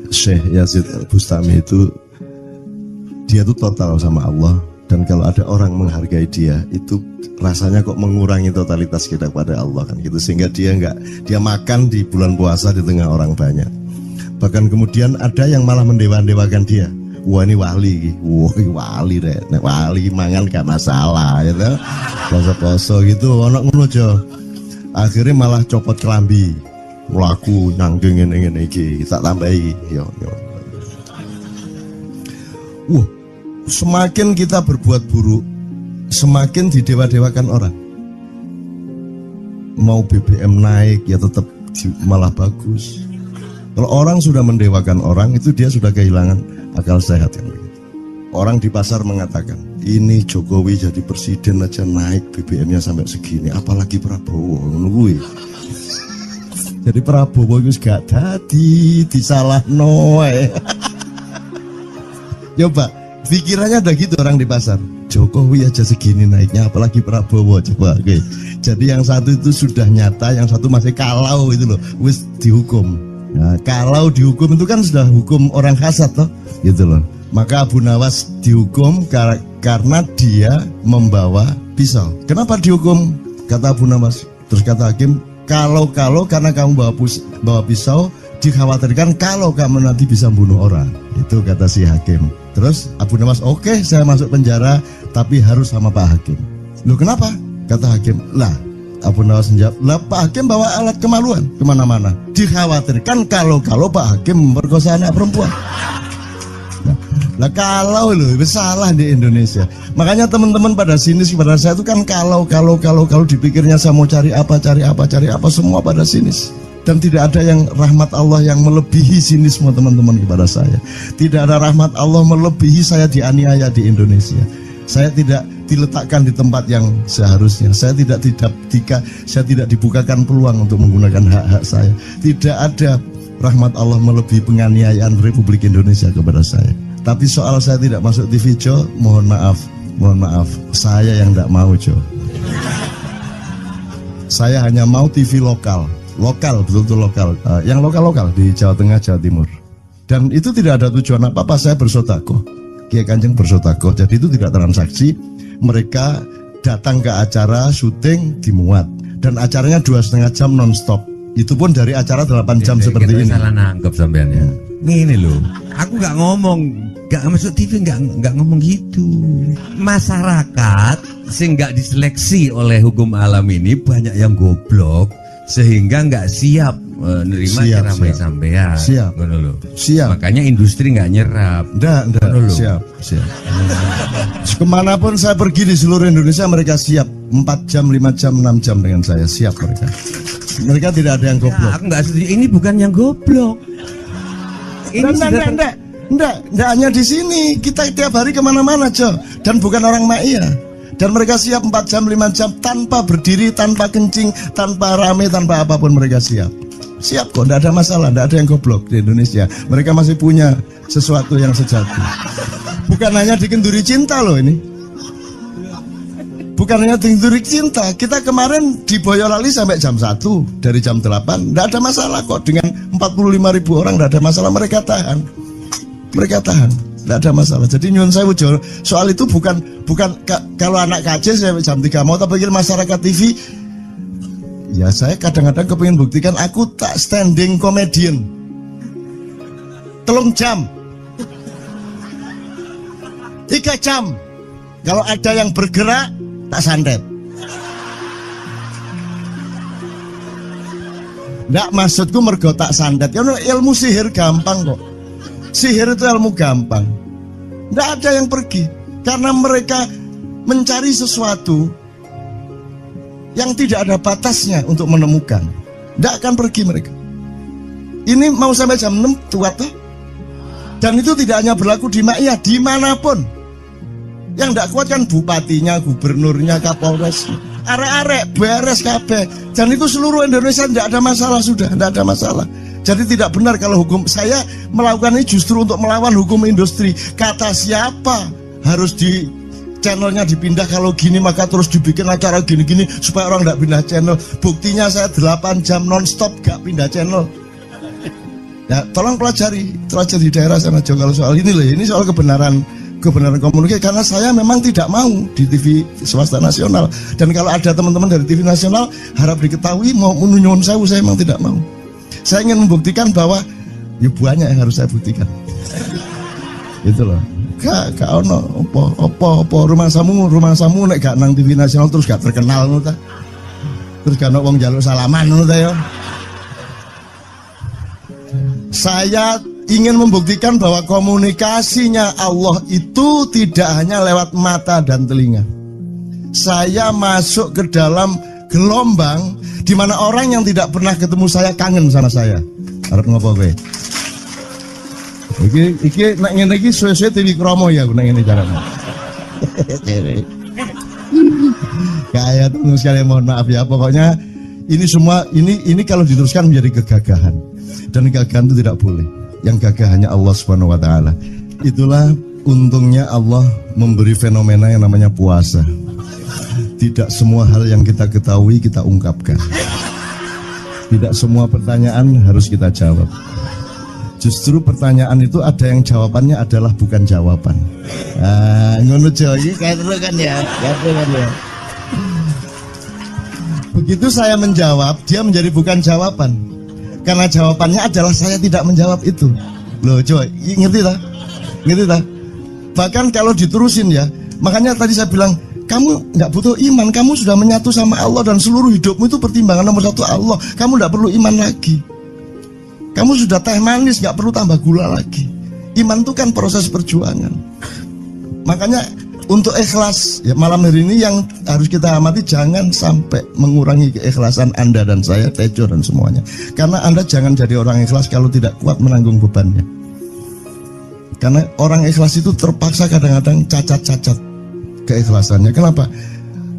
Syekh Yazid Bustami itu, dia itu total sama Allah. Dan kalau ada orang menghargai dia, itu rasanya kok mengurangi totalitas kita kepada Allah kan gitu. Sehingga dia makan di bulan puasa di tengah orang banyak. Bahkan kemudian ada yang malah mendewa-dewakan dia. Wah ini wali, wah ini wali deh. Nek wali mangan gak masalah, ya gitu. Poso-poso gitu, ono ngono aja. Akhirnya malah copot kelambi, melaku nanggung ngene iki, tak tambahi. Yo. Semakin kita berbuat buruk, semakin didewa-dewakan orang. Mau BBM naik ya tetap malah bagus. Kalau orang sudah mendewakan orang, itu dia sudah kehilangan akal sehat kan. Orang di pasar mengatakan, ini Jokowi jadi presiden aja naik BBM-nya sampai segini, apalagi Prabowo nungguin. Jadi Prabowo itu gak dadi disalah noe. Coba pikirannya ada gitu orang di pasar. Jokowi aja segini naiknya, apalagi Prabowo. Coba, oke. Jadi yang satu itu sudah nyata, yang satu masih kalau itu loh, wis dihukum. Nah, kalau dihukum itu kan sudah hukum orang hasad toh, gitu loh. Maka Abu Nawas dihukum karena dia membawa pisau. Kenapa dihukum? Kata Abu Nawas. Terus kata hakim, kalau karena kamu bawa pisau, dikhawatirkan kalau kamu nanti bisa bunuh orang. Itu kata si hakim. Terus Abu Nawas, oke, saya masuk penjara, tapi harus sama Pak Hakim. Loh kenapa? Kata hakim, lah Abu Nawas menjawab, lah Pak Hakim bawa alat kemaluan kemana-mana. Dikhawatirkan kalau Pak Hakim memperkosa anak perempuan. Nah kalau loh, salah di Indonesia. Makanya teman-teman pada sinis kepada saya itu kan kalau dipikirnya saya mau cari apa, semua pada sinis. Dan tidak ada yang rahmat Allah yang melebihi sinisme teman-teman kepada saya. Tidak ada rahmat Allah melebihi saya dianiaya di Indonesia. Saya tidak diletakkan di tempat yang seharusnya. Saya tidak dibukakan peluang untuk menggunakan hak-hak saya. Tidak ada rahmat Allah melebihi penganiayaan Republik Indonesia kepada saya. Tapi soal saya tidak masuk TV, Jo, mohon maaf, saya yang tidak mau, Jo. Saya hanya mau TV lokal, betul-betul lokal, yang lokal di Jawa Tengah, Jawa Timur. Dan itu tidak ada tujuan apa-apa, saya bersodakoh. Kiai Kanjeng bersodakoh, jadi itu tidak transaksi. Mereka datang ke acara syuting dimuat, dan acaranya 2,5 jam non-stop. Itu pun dari acara 8 jam seperti ini. Salah nangkep sampean ya. Ini loh, aku nggak ngomong, nggak masuk TV, nggak ngomong gitu. Masyarakat sing nggak diseleksi oleh hukum alam ini banyak yang goblok sehingga nggak siap menerima ceramah sampean. Siap. Makanya industri nggak nyerap. Siap. Kemanapun saya pergi di seluruh Indonesia mereka siap. 4 jam, 5 jam, 6 jam dengan saya siap mereka. Mereka tidak ada yang goblok. Aku nggak setuju. Ini bukan yang goblok. Enggak hanya di sini. Kita tiap hari kemana-mana, Jo. Dan bukan orang Ma'iyah. Dan mereka siap 4 jam, 5 jam tanpa berdiri, tanpa kencing, tanpa rame, tanpa apapun mereka siap. Siap kok, tidak ada masalah, tidak ada yang goblok di Indonesia. Mereka masih punya sesuatu yang sejati. Bukan hanya di Kenduri Cinta loh ini. Bukan hanya di Kenduri Cinta. Kita kemarin di Boyolali sampai jam 1, dari jam 8. Tidak ada masalah kok, dengan 45.000 orang tidak ada masalah, mereka tahan. Tidak ada masalah. Jadi nyuwun sewu soal itu bukan kalau anak KJ saya jam 3 mau tak pikir masyarakat TV. Ya saya kadang-kadang kepingin buktikan aku tak standing comedian. 3 jam 3 jam. Kalau ada yang bergerak tak santet. Nggak, maksudku mergo tak santet. Ya ilmu sihir gampang kok. Sihir itu ilmu gampang. Tidak ada yang pergi karena mereka mencari sesuatu yang tidak ada batasnya untuk menemukan. Tidak akan pergi mereka. Ini mau sampai jam 6 tuat toh? Dan itu tidak hanya berlaku di Maiyah, dimanapun. Yang tidak kuat kan bupatinya, gubernurnya, kapolres, arek-arek beres kabeh. Dan itu seluruh Indonesia tidak ada masalah, sudah tidak ada masalah. Jadi tidak benar kalau hukum, saya melakukan ini justru untuk melawan hukum industri. Kata siapa harus di channelnya dipindah, kalau gini maka terus dibikin acara gini-gini supaya orang tidak pindah channel. Buktinya saya 8 jam non-stop gak pindah channel. Ya, tolong pelajari di daerah sana Jo, kalau soal ini loh, ini soal kebenaran komunikasi, karena saya memang tidak mau di TV swasta nasional. Dan kalau ada teman-teman dari TV nasional harap diketahui mau menyunyun saya memang tidak mau. Saya ingin membuktikan bahwa ya banyak yang harus saya buktikan. Itu loh. Gak ono apa rumah samu nek gak nang TV nasional terus gak terkenal ngono ta. Terus gak ono wong njaluk salaman ngono ta ya. Saya ingin membuktikan bahwa komunikasinya Allah itu tidak hanya lewat mata dan telinga. Saya masuk ke dalam gelombang di mana orang yang tidak pernah ketemu saya kangen sama saya. Arep ngopo kowe? Iki nek ngene iki suwe-suwe TV kromo ya nek ngene carane. Kayak terus sekali mohon maaf ya, pokoknya ini semua ini kalau diteruskan menjadi kegagahan. Dan kegagahan itu tidak boleh. Yang gagah hanya Allah Subhanahu wa taala. Itulah untungnya Allah memberi fenomena yang namanya puasa. Tidak semua hal yang kita ketahui kita ungkapkan. Tidak semua pertanyaan harus kita jawab. Justru pertanyaan itu ada yang jawabannya adalah bukan jawaban. Ngono Jo, iki kayak terus kan ya. Begitu saya menjawab, dia menjadi bukan jawaban. Karena jawabannya adalah saya tidak menjawab itu. Loh coy, ngerti tak? Ngerti tak? Bahkan kalau diterusin ya, makanya tadi saya bilang, kamu nggak butuh iman, kamu sudah menyatu sama Allah dan seluruh hidupmu itu pertimbangan nomor 1 Allah. Kamu nggak perlu iman lagi. Kamu sudah teh manis, nggak perlu tambah gula lagi. Iman itu kan proses perjuangan. Makanya untuk ikhlas ya, malam hari ini yang harus kita amati, jangan sampai mengurangi keikhlasan Anda dan saya, Tejo dan semuanya. Karena Anda jangan jadi orang ikhlas kalau tidak kuat menanggung bebannya. Karena orang ikhlas itu terpaksa kadang-kadang cacat-cacat keikhlasannya. Kenapa?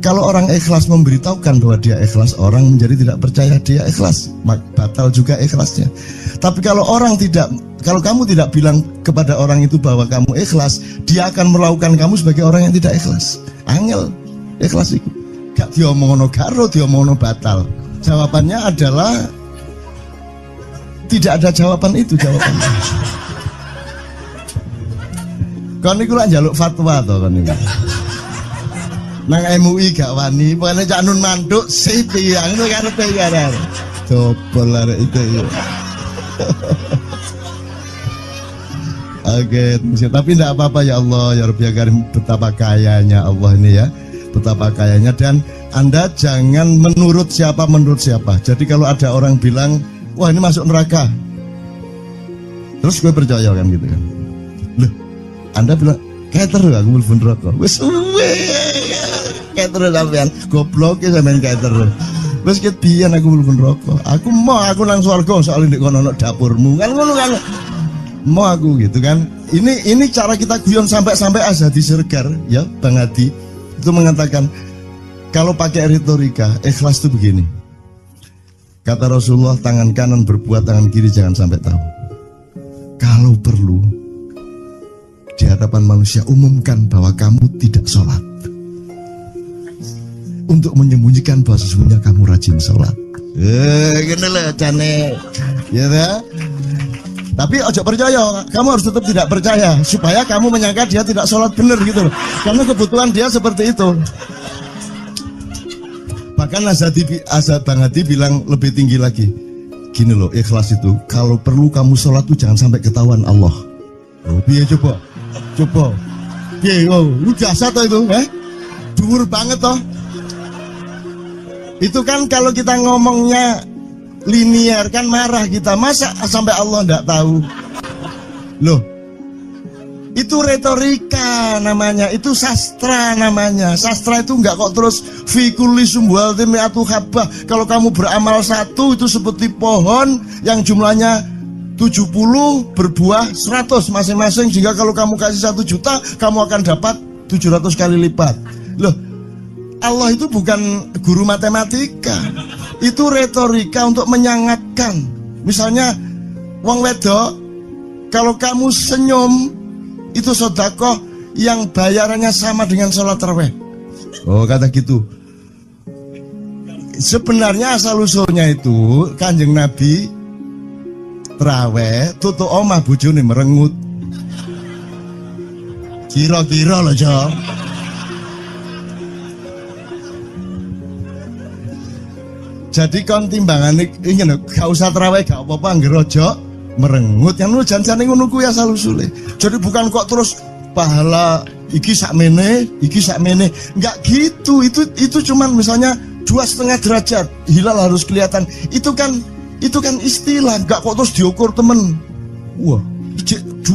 Kalau orang ikhlas memberitahukan bahwa dia ikhlas, orang menjadi tidak percaya dia ikhlas, batal juga ikhlasnya. Tapi kalau kamu tidak bilang kepada orang itu bahwa kamu ikhlas, dia akan melakukan kamu sebagai orang yang tidak ikhlas. Angel ikhlas itu. Gak diomongono karo, diomongono batal. Jawabannya adalah tidak ada jawaban itu jawabannya. Kon niku lak njaluk fatwa to kon niku. Nang MUI gak wani, pokoknya Cak Nun mantuk sip ya, ngono karepe ya. Coba arek itu ya. Oke, tapi tidak apa-apa ya Allah, ya Rabbi ya Karim, betapa kayanya Allah ini ya, betapa kayanya. Dan Anda jangan menurut siapa. Jadi kalau ada orang bilang, wah ini masuk neraka, terus gue percaya kan gitu kan. Loh, Anda bilang, kayak terus aku telepon rokok. Wes kayak terus sampean goblok ya sampean kayak terus. Wes ket pian aku telepon rokok. Aku nang swarga soalnya ndek kono dapurmu. Kan ngono kan. Mau aku gitu kan. Ini cara kita guyon sampai Azhadi Sergar ya, Bang Hadi itu mengatakan kalau pakai retorika ikhlas itu begini. Kata Rasulullah, tangan kanan berbuat, tangan kiri jangan sampai tahu. Kalau perlu di hadapan manusia umumkan bahwa kamu tidak sholat, untuk menyembunyikan bahwa sesungguhnya kamu rajin sholat. Gini lah cane, ya dah. Tapi ojo percaya, kamu harus tetap tidak percaya supaya kamu menyangka dia tidak sholat benar gitu loh. Karena kebutuhan dia seperti itu. Bahkan Bang Hadi bilang lebih tinggi lagi. Gini loh, ikhlas itu kalau perlu kamu sholat tuh jangan sampai ketahuan Allah. Oh, biar coba. Ini jasa toh itu, dhuwur banget toh. Itu kan kalau kita ngomongnya linear kan marah kita, masa sampai Allah enggak tahu. Loh, Itu retorika namanya, itu sastra namanya. Sastra itu enggak kok terus fikuli sumbual timiatu habah. Kalau kamu beramal satu itu seperti pohon yang jumlahnya 70 berbuah 100 masing-masing. Sehingga kalau kamu kasih 1 juta, kamu akan dapat 700 kali lipat. Loh, Allah itu bukan guru matematika. Itu retorika untuk menyangatkan. Misalnya, wong wedok, kalau kamu senyum, itu sedekah yang bayarannya sama dengan sholat tarawih. Oh, kata gitu. Sebenarnya asal usulnya itu Kanjeng Nabi tarawih tutuk omah bojone merengut. Kira-kira loh, Jo. Jadi kon timbangan ingin gak usah tarawih gak apa-apa ngerojo merengut yang lu jangan ngono kuwi asal usule. Jadi bukan kok terus pahala iki sakmene, enggak gitu. Itu cuman misalnya 2,5 derajat hilal harus kelihatan. Itu kan istilah, enggak kok terus diukur temen. Wah, 2